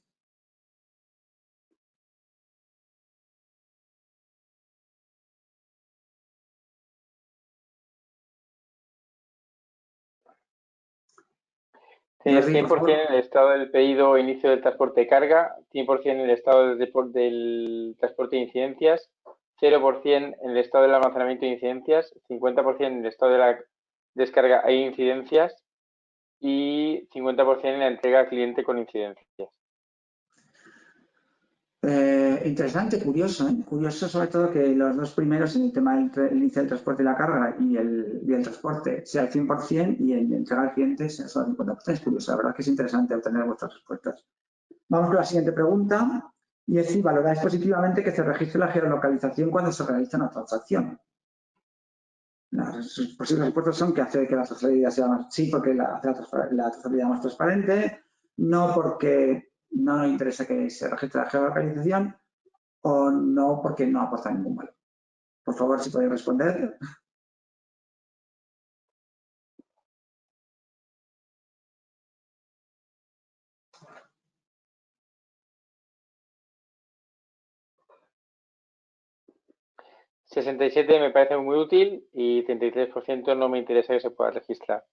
Tienes 100% en el estado del pedido, inicio del transporte de carga, 100% en el estado del transporte de incidencias 0% en el estado del almacenamiento de incidencias, 50% en el estado de la descarga e incidencias y 50% en la entrega al cliente con incidencias. Interesante, curioso, ¿eh? Curioso sobre todo que los dos primeros, en el tema del inicio del transporte y la carga y el transporte, sea el 100% y el entrega al cliente sea solo el 50%. Es curioso, la verdad que es interesante obtener vuestras respuestas. Vamos con la siguiente pregunta y es si valoráis positivamente que se registre la geolocalización cuando se realiza una transacción. Las posibles respuestas son que hace que la trazabilidad sea más, sí, porque hace la trazabilidad más transparente, no porque no nos interesa que se registre la geolocalización o no porque no aporta ningún valor. Por favor, si podéis responder. $67 me parece muy útil y 33% no me interesa que se pueda registrar.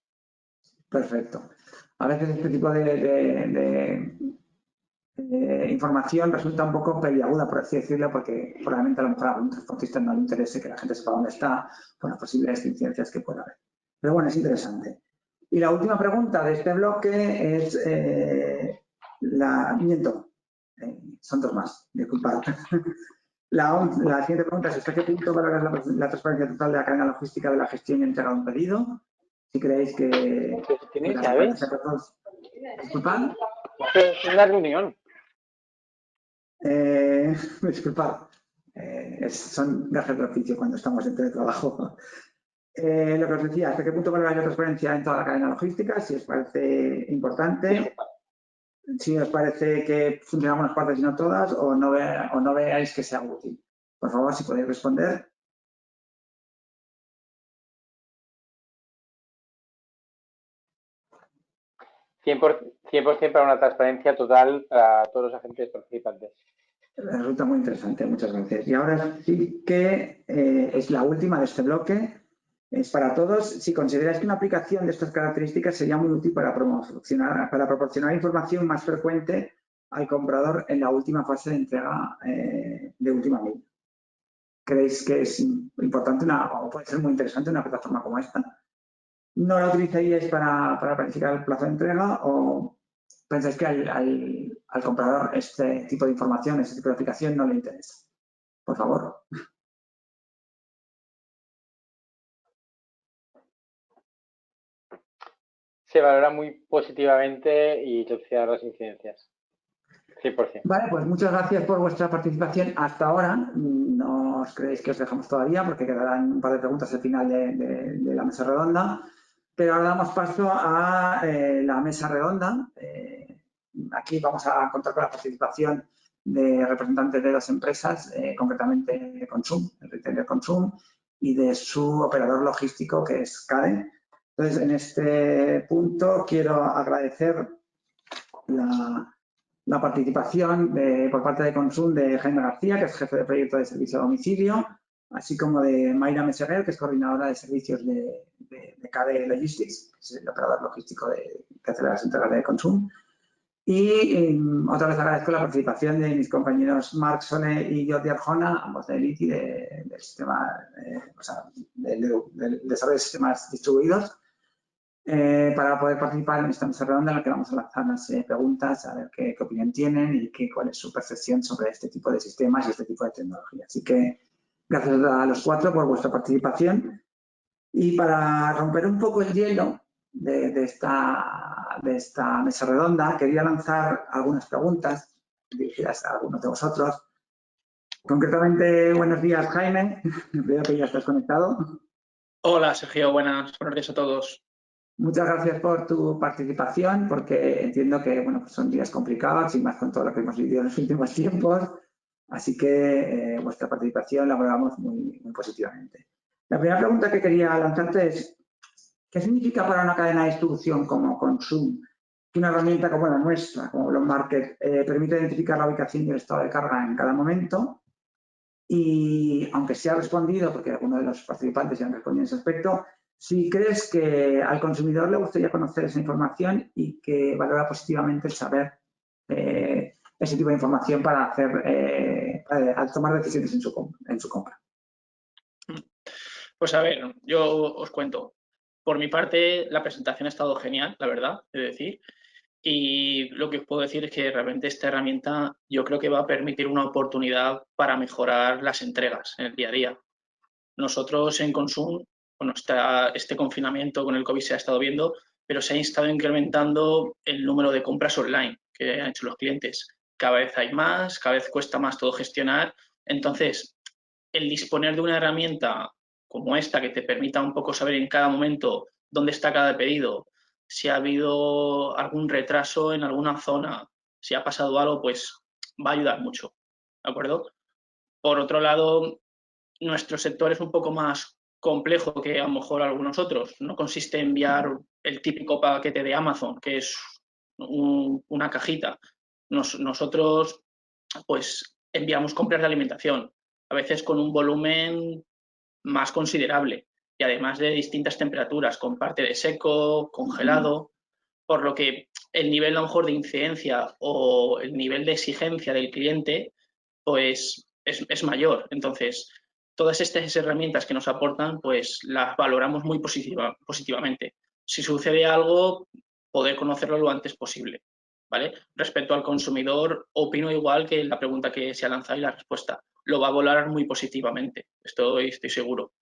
Perfecto. A veces este tipo de información resulta un poco peliaguda, por así decirlo, porque probablemente a lo mejor a algún transportista no le interese que la gente sepa dónde está por las posibles incidencias que pueda haber. Pero bueno, es interesante. Y la última pregunta de este bloque es son dos más, disculpad. La siguiente pregunta es: ¿hasta qué punto valoras la transparencia total de la cadena logística de la gestión y entrega de un pedido? Si creéis que ¿Tienes llaves? Disculpad. Es una reunión. Disculpad. Son gajes de oficio cuando estamos en teletrabajo. Lo que os decía, ¿hasta qué punto valoráis la transparencia en toda la cadena logística? Si os parece importante, si os parece que funcionan algunas partes y no todas, o no veáis que sea útil. Por favor, si podéis responder. $100% para una transparencia total para todos los agentes participantes. Resulta muy interesante, muchas gracias. Y ahora sí que es la última de este bloque. Es para todos. Si consideráis que una aplicación de estas características sería muy útil para proporcionar información más frecuente al comprador en la última fase de entrega de última milla. ¿Creéis que es importante o puede ser muy interesante una plataforma como esta? ¿No la utilizaríais para planificar el plazo de entrega o pensáis que al comprador este tipo de información, este tipo de aplicación no le interesa? Por favor. Se valora muy positivamente y reducirá las incidencias. 100%. Vale, pues muchas gracias por vuestra participación hasta ahora. No os creéis que os dejamos todavía porque quedarán un par de preguntas al final de la mesa redonda. Pero ahora damos paso a la mesa redonda. Aquí vamos a contar con la participación de representantes de dos empresas, concretamente de Consum, el retailer Consum, y de su operador logístico, que es CADE. Entonces, en este punto quiero agradecer la participación por parte de Consum de Jaime García, que es jefe de proyecto de servicio a domicilio, así como de Mayra Meseguer, que es coordinadora de servicios de CADE Logistics, que es el operador logístico que hace las entregas de Consum. Y otra vez agradezco la participación de mis compañeros Marc Sole y Jordi Arjona, ambos de LITI, del sistema, del desarrollo de sistemas distribuidos, para poder participar en esta mesa redonda en la que vamos a lanzar las preguntas, a ver qué opinión tienen y cuál es su percepción sobre este tipo de sistemas y este tipo de tecnología. Así que gracias a los cuatro por vuestra participación. Y para romper un poco el hielo de esta mesa redonda, quería lanzar algunas preguntas dirigidas a algunos de vosotros. Concretamente, buenos días, Jaime. Veo que ya estás conectado. Hola, Sergio. Buenos días a todos. Muchas gracias por tu participación, porque entiendo que pues son días complicados y más con todo lo que hemos vivido en los últimos tiempos. Así que vuestra participación la valoramos muy, muy positivamente. La primera pregunta que quería lanzarte es: ¿qué significa para una cadena de distribución como Consum que una herramienta como la nuestra, como Block Market, permite identificar la ubicación y el estado de carga en cada momento? Y aunque se ha respondido, porque algunos de los participantes ya han respondido en ese aspecto, si crees que al consumidor le gustaría conocer esa información y que valora positivamente el saber el ese tipo de información para tomar decisiones en su compra. Pues a ver, yo os cuento. Por mi parte, la presentación ha estado genial, la verdad, es decir. Y lo que os puedo decir es que realmente esta herramienta yo creo que va a permitir una oportunidad para mejorar las entregas en el día a día. Nosotros en Consum, bueno, este confinamiento con el COVID se ha estado viendo, pero se ha estado incrementando el número de compras online que han hecho los clientes. Cada vez hay más, cada vez cuesta más todo gestionar. Entonces, el disponer de una herramienta como esta que te permita un poco saber en cada momento dónde está cada pedido, si ha habido algún retraso en alguna zona, si ha pasado algo, pues va a ayudar mucho, ¿de acuerdo? Por otro lado, nuestro sector es un poco más complejo que a lo mejor algunos otros. No consiste en enviar el típico paquete de Amazon, que es una cajita. Nosotros, pues, enviamos compras de alimentación, a veces con un volumen más considerable y además de distintas temperaturas, con parte de seco, congelado, por lo que el nivel a lo mejor de incidencia o el nivel de exigencia del cliente pues es mayor. Entonces, todas estas herramientas que nos aportan, pues las valoramos muy positivamente. Si sucede algo, poder conocerlo lo antes posible, ¿vale? Respecto al consumidor, opino igual que la pregunta que se ha lanzado y la respuesta. Lo va a valorar muy positivamente, estoy seguro.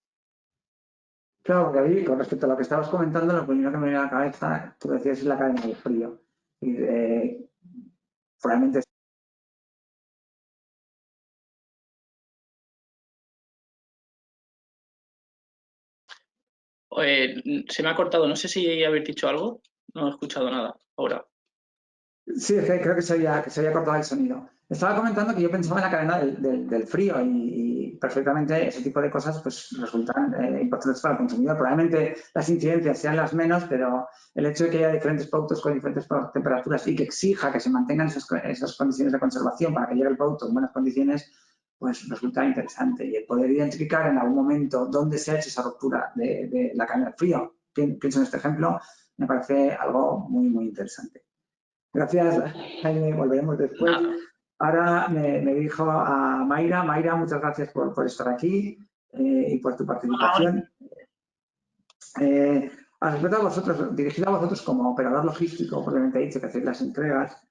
Claro, porque ahí, con respecto a lo que estabas comentando, lo primero que me viene a la cabeza, tú decías, es la cadena del frío. Y probablemente se me ha cortado, no sé si habéis dicho algo, no he escuchado nada ahora. sí, es que creo que se había cortado el sonido. Estaba comentando que yo pensaba en la cadena del frío y perfectamente ese tipo de cosas pues resultan importantes para el consumidor. Probablemente las incidencias sean las menos, pero el hecho de que haya diferentes productos con diferentes temperaturas y que exija que se mantengan esas condiciones de conservación para que llegue el producto en buenas condiciones, pues resulta interesante. Y el poder identificar en algún momento dónde se ha hecho esa ruptura de la cadena del frío, pienso en este ejemplo, me parece algo muy, muy interesante. Gracias, Jaime. Volveremos después. Nada. Ahora me dirijo a Mayra. Mayra, muchas gracias por estar aquí y por tu participación. Al respecto a vosotros, dirigido a vosotros como operador logístico, probablemente dicho que hacéis las entregas,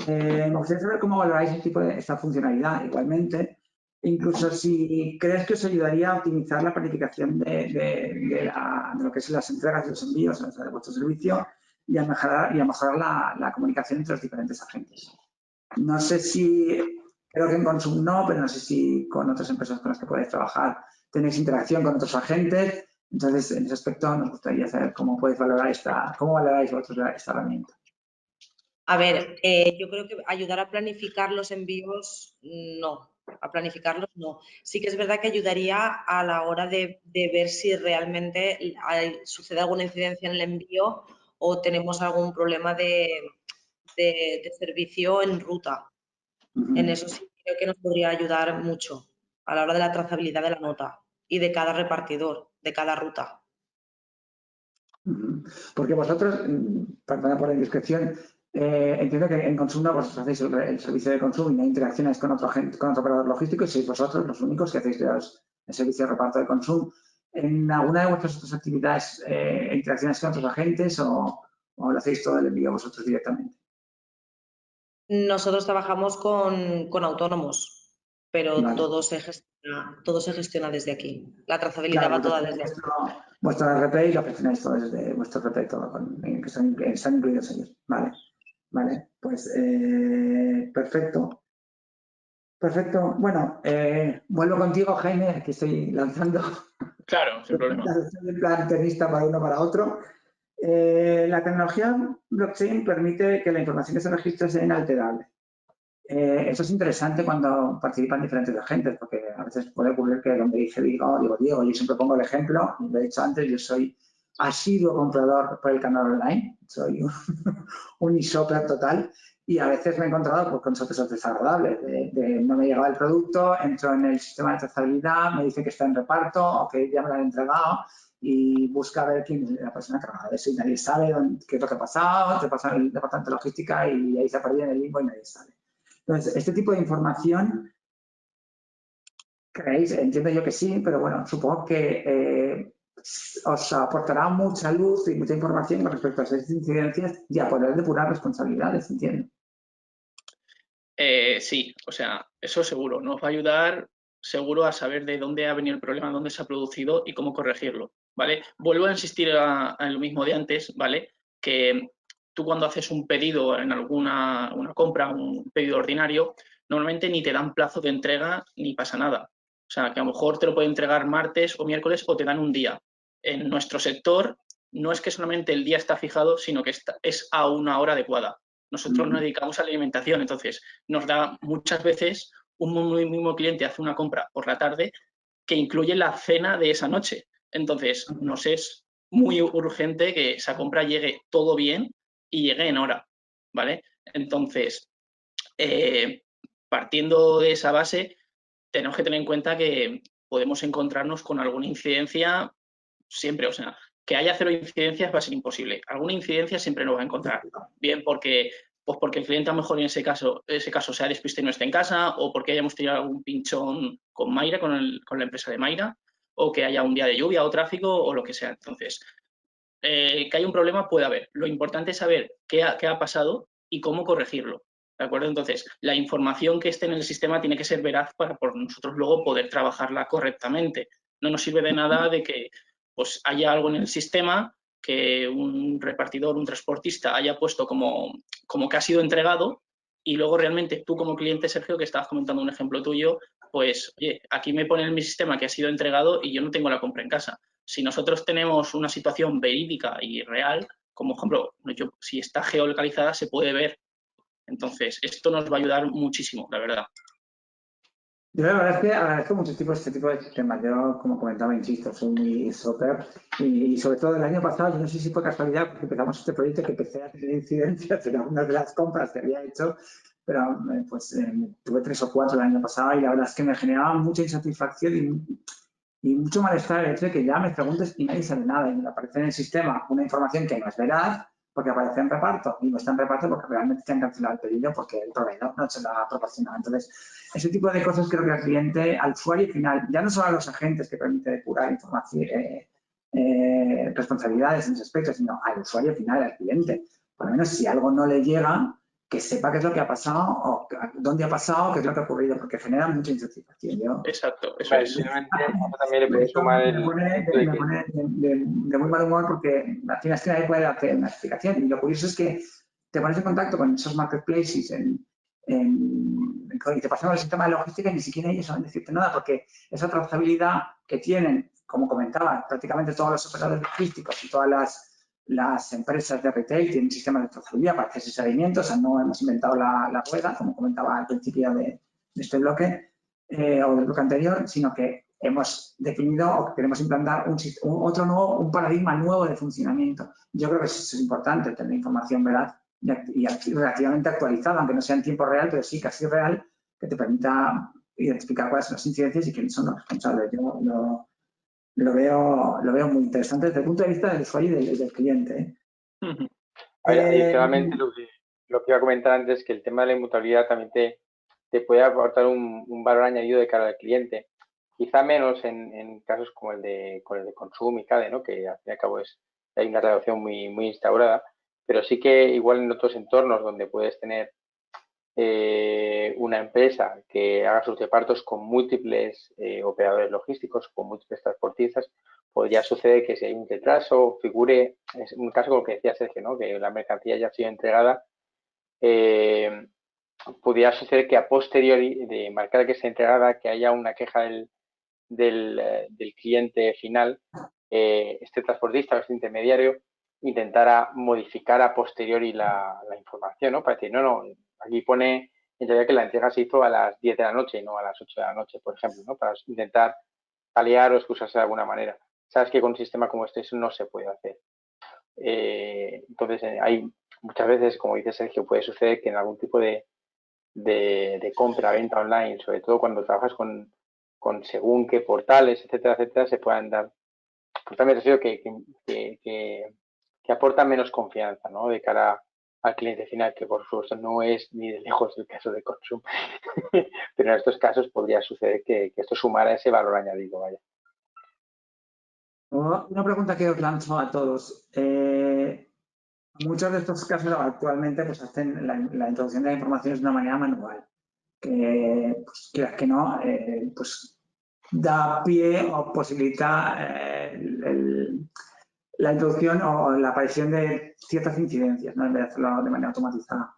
me gustaría saber cómo valoráis esta funcionalidad igualmente, incluso si crees que os ayudaría a optimizar la planificación de lo que son las entregas y los envíos, o sea, de vuestro servicio, y a mejorar la comunicación entre los diferentes agentes. No sé si, creo que en Consum no, pero no sé si con otras empresas con las que podéis trabajar tenéis interacción con otros agentes. Entonces, en ese aspecto nos gustaría saber cómo podéis valorar cómo valoráis vosotros esta herramienta. A ver, yo creo que ayudar a planificar los envíos, no. A planificarlos, no. Sí que es verdad que ayudaría a la hora de ver si realmente sucede alguna incidencia en el envío o tenemos algún problema de servicio en ruta. En eso sí creo que nos podría ayudar mucho a la hora de la trazabilidad de la nota y de cada repartidor, de cada ruta. Porque vosotros, perdona por la indiscreción, entiendo que en Consum vosotros hacéis el servicio de consumo y no interaccionáis con otro operador logístico y sois vosotros los únicos que hacéis el servicio de reparto de consumo. ¿En alguna de vuestras otras actividades interaccionáis con otros agentes o lo hacéis todo el envío vosotros directamente? Nosotros trabajamos con autónomos, pero Vale. todo se gestiona desde aquí. La trazabilidad va toda desde aquí. Vuestro RP y lo gestionáis todo desde vuestro RP, todo que están incluidos ellos. Vale, pues perfecto. Perfecto. Bueno, vuelvo contigo, Jaime, aquí estoy lanzando. Claro, sin problema. En plan tenista para uno para otro. La tecnología blockchain permite que la información que se registre sea inalterable. Eso es interesante cuando participan diferentes agentes, porque a veces puede ocurrir que donde digo Diego, yo siempre pongo el ejemplo, lo he dicho antes, yo soy asiduo comprador por el canal online, soy un e-shopper total y a veces me he encontrado con sorpresas desagradables, no me llegaba el producto, entro en el sistema de trazabilidad, me dice que está en reparto o que ya me lo han entregado y busca ver quién es la persona encargada de eso y nadie sabe qué es lo que ha pasado, te pasa el departamento de logística y ahí se ha perdido en el limbo y nadie sabe. Entonces, este tipo de información, ¿creéis? Entiendo yo que sí, pero bueno, supongo que os aportará mucha luz y mucha información con respecto a esas incidencias y a poder depurar responsabilidades, entiendo. Sí, o sea, eso seguro. Nos va a ayudar seguro a saber de dónde ha venido el problema, dónde se ha producido y cómo corregirlo, ¿vale? Vuelvo a insistir a lo mismo de antes, ¿vale? Que tú cuando haces un pedido en una compra, un pedido ordinario, normalmente ni te dan plazo de entrega ni pasa nada. O sea, que a lo mejor te lo pueden entregar martes o miércoles o te dan un día. En nuestro sector no es que solamente el día está fijado, sino que es a una hora adecuada. Nosotros nos dedicamos a la alimentación, entonces nos da muchas veces un mismo cliente hace una compra por la tarde que incluye la cena de esa noche. Entonces nos es muy urgente que esa compra llegue todo bien y llegue en hora, ¿vale? Entonces, partiendo de esa base, tenemos que tener en cuenta que podemos encontrarnos con alguna incidencia siempre, o sea, que haya 0 incidencias va a ser imposible. Alguna incidencia siempre nos va a encontrar. Bien porque el cliente a lo mejor en ese caso se ha despistado y no está en casa, o porque hayamos tenido algún pinchón con Mayra, con la empresa de Mayra, o que haya un día de lluvia o tráfico o lo que sea. Entonces, que haya un problema puede haber. Lo importante es saber qué ha pasado y cómo corregirlo. ¿De acuerdo? Entonces, la información que esté en el sistema tiene que ser veraz para por nosotros luego poder trabajarla correctamente. No nos sirve de nada de que pues, haya algo en el sistema que un repartidor, un transportista haya puesto como que ha sido entregado y luego realmente tú como cliente, Sergio, que estabas comentando un ejemplo tuyo, pues, oye, aquí me pone en mi sistema que ha sido entregado y yo no tengo la compra en casa. Si nosotros tenemos una situación verídica y real, como ejemplo, si está geolocalizada se puede ver. Entonces, esto nos va a ayudar muchísimo, la verdad. Yo la verdad es que agradezco mucho este tipo de sistemas. Yo, como comentaba, insisto, soy muy software y sobre todo el año pasado, yo no sé si fue casualidad, porque empezamos este proyecto que empecé a tener incidencias en algunas de las compras que había hecho, pero tuve 3 o 4 el año pasado y la verdad es que me generaba mucha insatisfacción y mucho malestar el hecho de que ya me preguntes y nadie sabe nada y me aparece en el sistema una información que no es veraz porque aparece en reparto y no está en reparto porque realmente te han cancelado el pedido porque el proveedor no se lo ha proporcionado. Entonces, ese tipo de cosas creo que al cliente, al usuario final, ya no solo a los agentes que permite depurar información, responsabilidades en ese aspecto, sino al usuario final, al cliente. Por lo menos si algo no le llega, que sepa qué es lo que ha pasado o dónde ha pasado, qué es lo que ha ocurrido, porque genera mucha insatisfacción. Exacto, eso es. También le puede sumar me pone de muy mal humor porque al final es que nadie puede hacer una explicación. Y lo curioso es que te pones en contacto con esos marketplaces y te pasan al sistema de logística y ni siquiera ellos saben decirte nada porque esa trazabilidad que tienen, como comentaba, prácticamente todos los operadores logísticos y todas las empresas de retail tienen sistemas de trazabilidad para hacer ese seguimiento. O sea, no hemos inventado la rueda, como comentaba al principio de este bloque o del bloque anterior, sino que hemos definido o queremos implantar un paradigma nuevo de funcionamiento. Yo creo que eso es importante, tener información veraz y relativamente actualizada, aunque no sea en tiempo real, pero sí casi real, que te permita identificar cuáles son las incidencias y quiénes son los responsables. Yo lo veo muy interesante desde el punto de vista del usuario y del cliente. Adicionalmente, lo que iba a comentar antes, que el tema de la inmutabilidad también te puede aportar un valor añadido de cara al cliente. Quizá menos en casos como el de Consum y CADE, ¿no? Que al fin y al cabo hay una relación muy, muy instaurada, pero sí que igual en otros entornos donde puedes tener una empresa que haga sus repartos con múltiples operadores logísticos, con múltiples transportistas, podría suceder que si hay un retraso, figure, es un caso como que decía Sergio, ¿no? Que la mercancía ya ha sido entregada, pudiera suceder que a posteriori de marcar que está entregada, que haya una queja del cliente final, este transportista o este intermediario intentara modificar a posteriori la información, ¿no? Para decir, no, aquí pone en realidad que la entrega se hizo a las 10 de la noche y no a las 8 de la noche, por ejemplo, ¿no? Para intentar paliar o excusarse de alguna manera. Sabes que con un sistema como este eso no se puede hacer. Entonces, hay muchas veces, como dice Sergio, puede suceder que en algún tipo de compra, venta online, sobre todo cuando trabajas con según qué portales, etcétera, se puedan dar. Pues también refiero que aporta menos confianza, ¿no? De cara al cliente final, que por supuesto no es ni de lejos el caso de Consum, pero en estos casos podría suceder que esto sumara ese valor añadido, vaya. Una pregunta que os lanzo a todos. Muchos de estos casos actualmente pues, hacen la introducción de la información de una manera manual, que, pues, quieras que no, pues da pie o posibilita la introducción o la aparición de ciertas incidencias, ¿no? En vez de hacerlo de manera automatizada.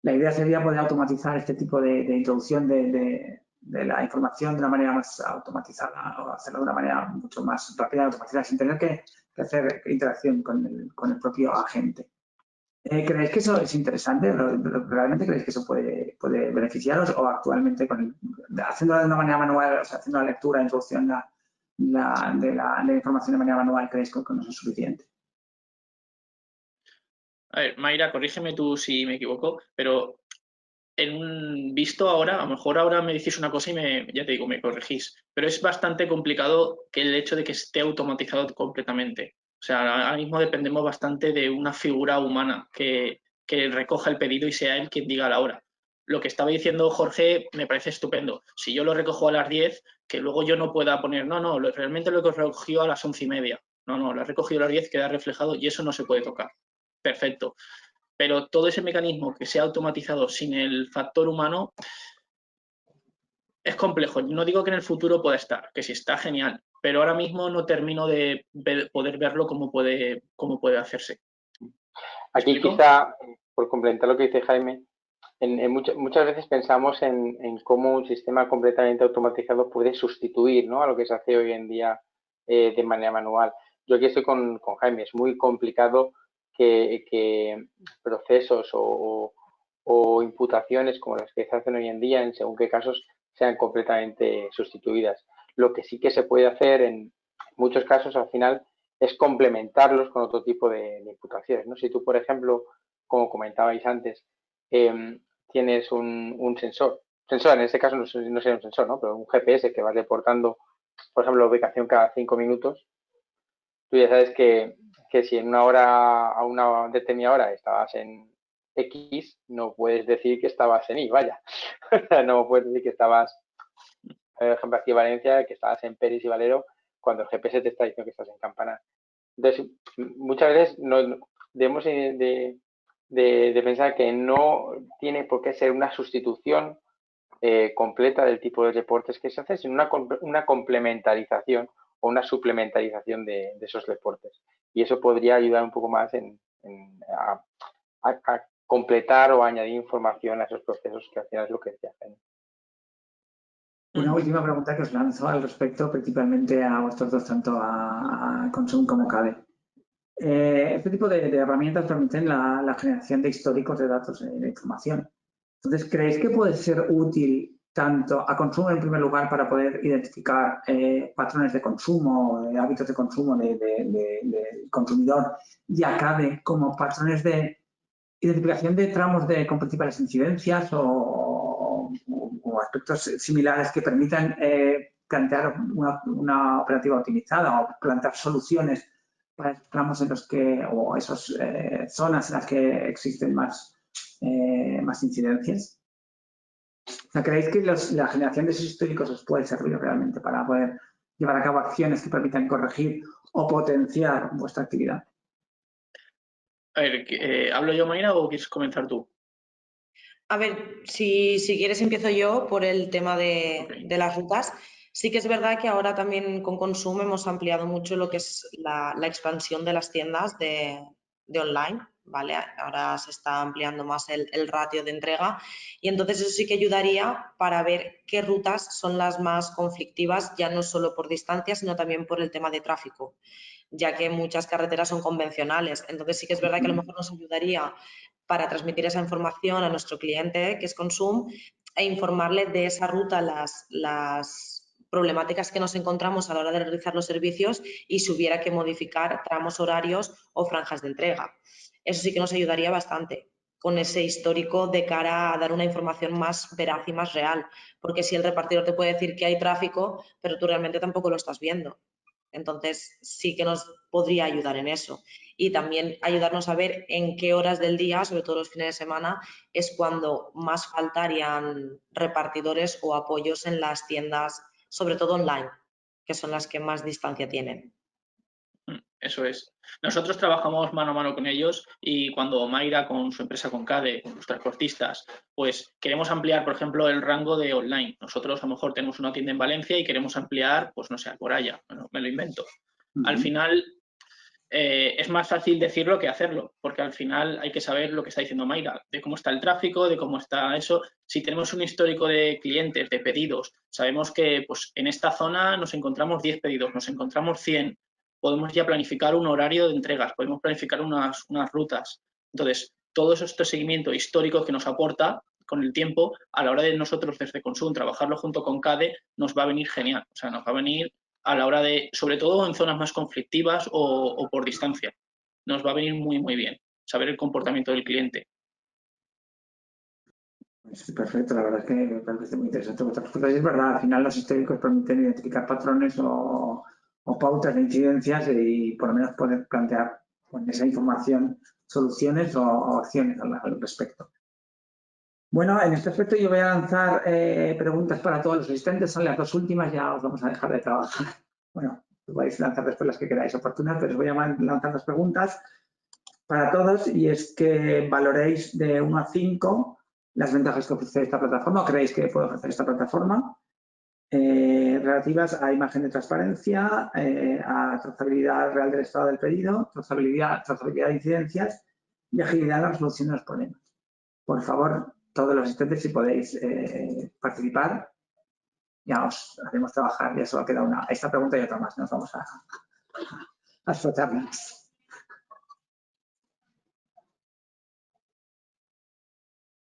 La idea sería poder automatizar este tipo de introducción de la información de una manera más automatizada o hacerlo de una manera mucho más rápida y automatizada sin tener que hacer interacción con el propio agente. ¿Creéis que eso es interesante? ¿Realmente creéis que eso puede beneficiaros o actualmente haciéndolo de una manera manual, o sea, haciendo la lectura, introducción de la información de manera manual, creéis que no es suficiente? A ver, Mayra, corrígeme tú si me equivoco, pero visto ahora, a lo mejor ahora me decís una cosa y ya te digo, me corregís, pero es bastante complicado que el hecho de que esté automatizado completamente. O sea, ahora mismo dependemos bastante de una figura humana que recoja el pedido y sea él quien diga la hora. Lo que estaba diciendo Jorge me parece estupendo. Si yo lo recojo a las 10, que luego yo no pueda poner, no, realmente lo recogió a las 11:30. No, lo he recogido a las 10, queda reflejado y eso no se puede tocar. Perfecto. Pero todo ese mecanismo que sea automatizado sin el factor humano es complejo. No digo que en el futuro pueda estar, que sí está genial, pero ahora mismo no termino de poder verlo cómo puede hacerse. Aquí ¿Explico? quizá, por complementar lo que dice Jaime, muchas veces pensamos en cómo un sistema completamente automatizado puede sustituir, ¿no?, a lo que se hace hoy en día de manera manual. Yo aquí estoy con Jaime, es muy complicado que procesos o imputaciones como las que se hacen hoy en día, en según qué casos, sean completamente sustituidas. Lo que sí que se puede hacer en muchos casos, al final, es complementarlos con otro tipo de imputaciones, ¿no? Si tú, por ejemplo, como comentabais antes, tienes un sensor en este caso no sería un sensor, ¿no?, pero un GPS que va reportando, por ejemplo, la ubicación cada 5 minutos, tú ya sabes que si en una hora, a una determinada hora estabas en X, no puedes decir que estabas en Y, vaya. No puedes decir que estabas, por ejemplo, aquí en Valencia, que estabas en Peris y Valero, cuando el GPS te está diciendo que estás en Campanar. Entonces, muchas veces debemos de pensar que no tiene por qué ser una sustitución completa del tipo de reportes que se hace, sino una complementarización o una suplementarización de esos reportes. Y eso podría ayudar un poco más a completar o añadir información a esos procesos, que al final es lo que se hacen. Una última pregunta que os lanzo al respecto, principalmente a vosotros dos, tanto a Consum como CADE. Este tipo de herramientas permiten la generación de históricos de datos de información. Entonces, ¿creéis que puede ser útil tanto a Consum en primer lugar para poder identificar patrones de consumo, hábitos de consumo del consumidor, y a CADE como patrones de identificación de tramos con principales incidencias o aspectos similares que permitan plantear una operativa optimizada o plantear soluciones para esos tramos en los que, o esas zonas en las que existen más incidencias? O sea, ¿creéis que la generación de esos históricos os puede servir realmente para poder llevar a cabo acciones que permitan corregir o potenciar vuestra actividad? A ver, ¿hablo yo, Mayra, o quieres comenzar tú? A ver, si quieres empiezo yo por el tema de las rutas. Sí que es verdad que ahora también con Consum hemos ampliado mucho lo que es la expansión de las tiendas de online, ¿vale? Ahora se está ampliando más el ratio de entrega y entonces eso sí que ayudaría para ver qué rutas son las más conflictivas, ya no solo por distancia, sino también por el tema de tráfico, ya que muchas carreteras son convencionales. Entonces sí que es verdad que a lo mejor nos ayudaría para transmitir esa información a nuestro cliente, que es Consum, e informarle de esa ruta las problemáticas que nos encontramos a la hora de realizar los servicios y si hubiera que modificar tramos horarios o franjas de entrega. Eso sí que nos ayudaría bastante con ese histórico de cara a dar una información más veraz y más real, porque si el repartidor te puede decir que hay tráfico, pero tú realmente tampoco lo estás viendo. Entonces, sí que nos podría ayudar en eso. Y también ayudarnos a ver en qué horas del día, sobre todo los fines de semana, es cuando más faltarían repartidores o apoyos en las tiendas, sobre todo online, que son las que más distancia tienen. Eso es. Nosotros trabajamos mano a mano con ellos y cuando Mayra con su empresa Concade, con los transportistas, pues queremos ampliar, por ejemplo, el rango de online. Nosotros a lo mejor tenemos una tienda en Valencia y queremos ampliar, pues no sé, a Coralla, bueno, me lo invento. Al final es más fácil decirlo que hacerlo, porque al final hay que saber lo que está diciendo Mayra, de cómo está el tráfico, de cómo está eso. Si tenemos un histórico de clientes, de pedidos, sabemos que pues, en esta zona nos encontramos 10 pedidos, nos encontramos 100, podemos ya planificar un horario de entregas, podemos planificar unas rutas. Entonces, todo este seguimiento histórico que nos aporta con el tiempo, a la hora de nosotros desde Consum trabajarlo junto con CADE, nos va a venir genial. O sea, nos va a venir a la hora de, sobre todo en zonas más conflictivas o por distancia, nos va a venir muy, muy bien saber el comportamiento del cliente. Sí, perfecto, la verdad es que me parece muy interesante vuestras cosas. Es verdad, al final los históricos permiten identificar patrones o pautas de incidencias y por lo menos poder plantear con esa información soluciones o acciones al respecto. Bueno, en este aspecto yo voy a lanzar preguntas para todos los asistentes, son las dos últimas, ya os vamos a dejar de trabajar. Bueno, podéis lanzar después las que queráis oportunas, pero os voy a lanzar las preguntas para todos y es que valoréis de 1 a 5 las ventajas que ofrece esta plataforma o creéis que puede ofrecer esta plataforma relativas a imagen de transparencia, a trazabilidad real del estado del pedido, trazabilidad de incidencias y agilidad en la resolución de los problemas. Por favor, todos los asistentes, si podéis participar, ya os haremos trabajar, ya solo queda esta pregunta y otra más, nos vamos a esforzarnos.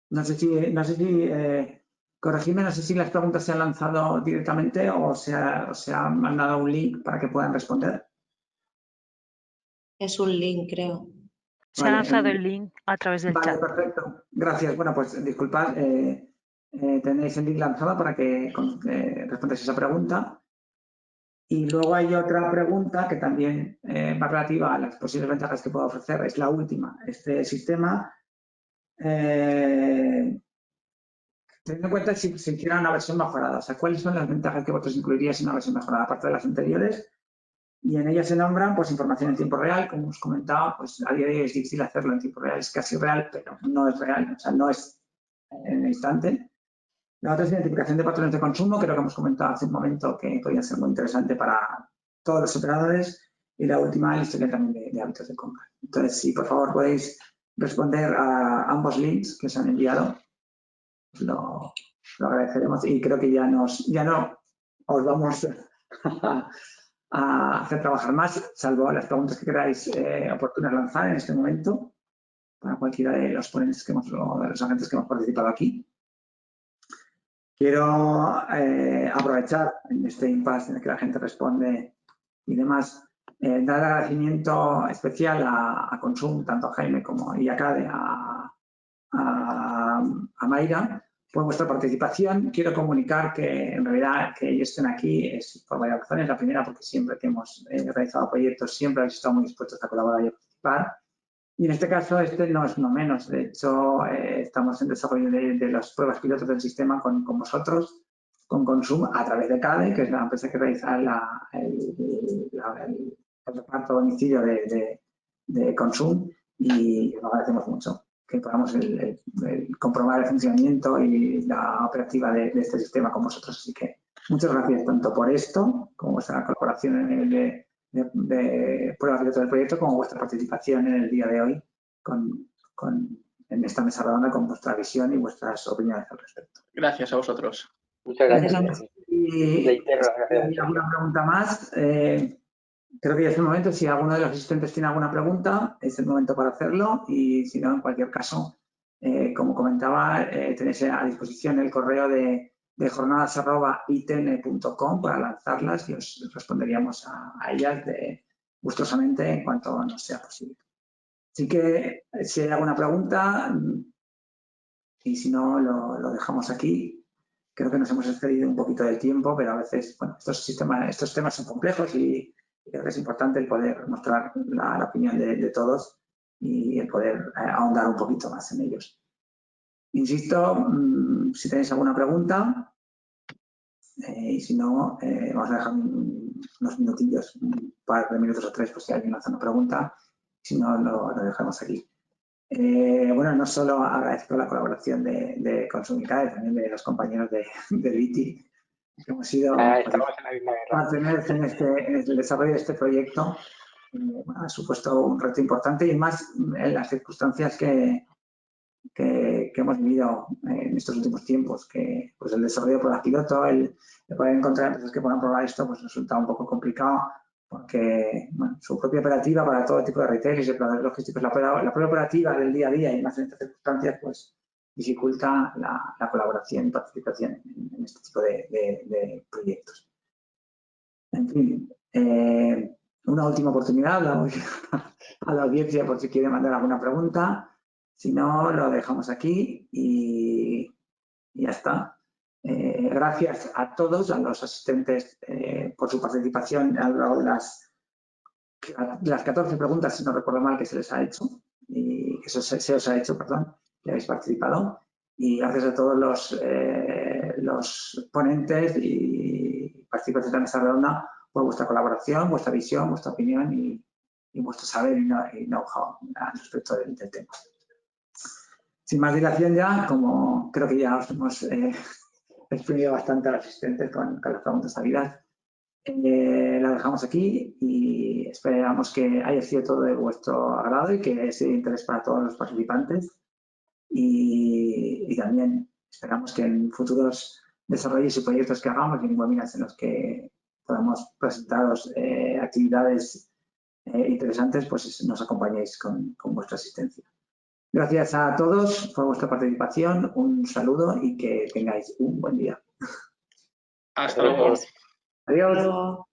No sé si corregidme, no sé si las preguntas se han lanzado directamente o se ha mandado un link para que puedan responder. Es un link, creo. Se ha lanzado el link a través del chat. Vale, perfecto. Gracias. Bueno, pues disculpad, tenéis el link lanzado para que respondáis esa pregunta. Y luego hay otra pregunta que también va relativa a las posibles ventajas que puede ofrecer. Es la última. Este sistema, teniendo en cuenta si hiciera una versión mejorada. O sea, ¿cuáles son las ventajas que vosotros incluiríais en una versión mejorada, aparte de las anteriores? Y en ellas se nombran pues, información en tiempo real, como os comentaba, pues a día de hoy es difícil hacerlo en tiempo real, es casi real, pero no es real, o sea, no es en el instante. La otra es identificación de patrones de consumo, creo que hemos comentado hace un momento que podría ser muy interesante para todos los operadores. Y la última, la historia también de hábitos de compra. Entonces, si por favor podéis responder a ambos links que os han enviado, lo agradeceremos y creo que ya no os vamos a hacer trabajar más, salvo las preguntas que queráis oportunas lanzar en este momento para cualquiera de los ponentes de los agentes que hemos participado aquí. Quiero aprovechar en este impasse en el que la gente responde y demás, dar agradecimiento especial a Consum, tanto a Jaime como y a CADE, a Mayra, por vuestra participación. Quiero comunicar que en realidad que ellos estén aquí es por varias razones. La primera, porque siempre que hemos realizado proyectos siempre habéis estado muy dispuestos a colaborar y a participar. Y en este caso, no es uno menos. De hecho, estamos en desarrollo de las pruebas pilotos del sistema con vosotros, con Consum, a través de CADE, que es la empresa que realiza el reparto a domicilio de Consum, y os agradecemos mucho que podamos comprobar el funcionamiento y la operativa de este sistema con vosotros. Así que muchas gracias tanto por esto, como vuestra colaboración en el de pruebas piloto del proyecto, como vuestra participación en el día de hoy en esta mesa redonda con vuestra visión y vuestras opiniones al respecto. Gracias a vosotros. Muchas gracias. Y hay alguna pregunta más. Creo que ya es el momento. Si alguno de los asistentes tiene alguna pregunta, es el momento para hacerlo. Y si no, en cualquier caso, como comentaba, tenéis a disposición el correo de jornadas@itn.com para lanzarlas y os responderíamos a ellas gustosamente en cuanto nos sea posible. Así que si hay alguna pregunta, y si no, lo dejamos aquí. Creo que nos hemos excedido un poquito del tiempo, pero a veces, bueno, estos temas son complejos y Creo que es importante el poder mostrar la opinión de todos y el poder ahondar un poquito más en ellos. Insisto, si tenéis alguna pregunta, y si no, vamos a dejar unos minutillos, un par de minutos o 3, pues si alguien hace una pregunta, si no, lo dejamos aquí. Bueno, no solo agradezco la colaboración de Consumicae, también de los compañeros de LITI, que hemos sido parteneros en el desarrollo de este proyecto. Bueno, ha supuesto un reto importante y más en las circunstancias que hemos vivido en estos últimos tiempos, que pues el desarrollo de pruebas piloto, el poder encontrar empresas que puedan probar esto, pues resulta un poco complicado porque bueno, su propia operativa para todo tipo de retailers y operadores logísticos, la propia operativa del día a día y más en estas circunstancias, pues dificulta la colaboración y participación en este tipo de proyectos. En fin, una última oportunidad a la audiencia por si quiere mandar alguna pregunta. Si no, lo dejamos aquí y ya está. Gracias a todos, a los asistentes por su participación a lo largo de las 14 preguntas, si no recuerdo mal, que se les ha hecho y que se os ha hecho, perdón, que habéis participado. Y gracias a todos los ponentes y participantes de la mesa redonda por vuestra colaboración, vuestra visión, vuestra opinión y vuestro saber y know-how respecto del tema. Sin más dilación ya, como creo que ya os hemos exprimido bastante a los asistentes con las preguntas salidas, la dejamos aquí y esperamos que haya sido todo de vuestro agrado y que sea de interés para todos los participantes. Y también esperamos que en futuros desarrollos y proyectos que hagamos y en webinars en los que podamos presentaros actividades interesantes, pues nos acompañéis con vuestra asistencia. Gracias a todos por vuestra participación, un saludo y que tengáis un buen día. Hasta luego. Adiós.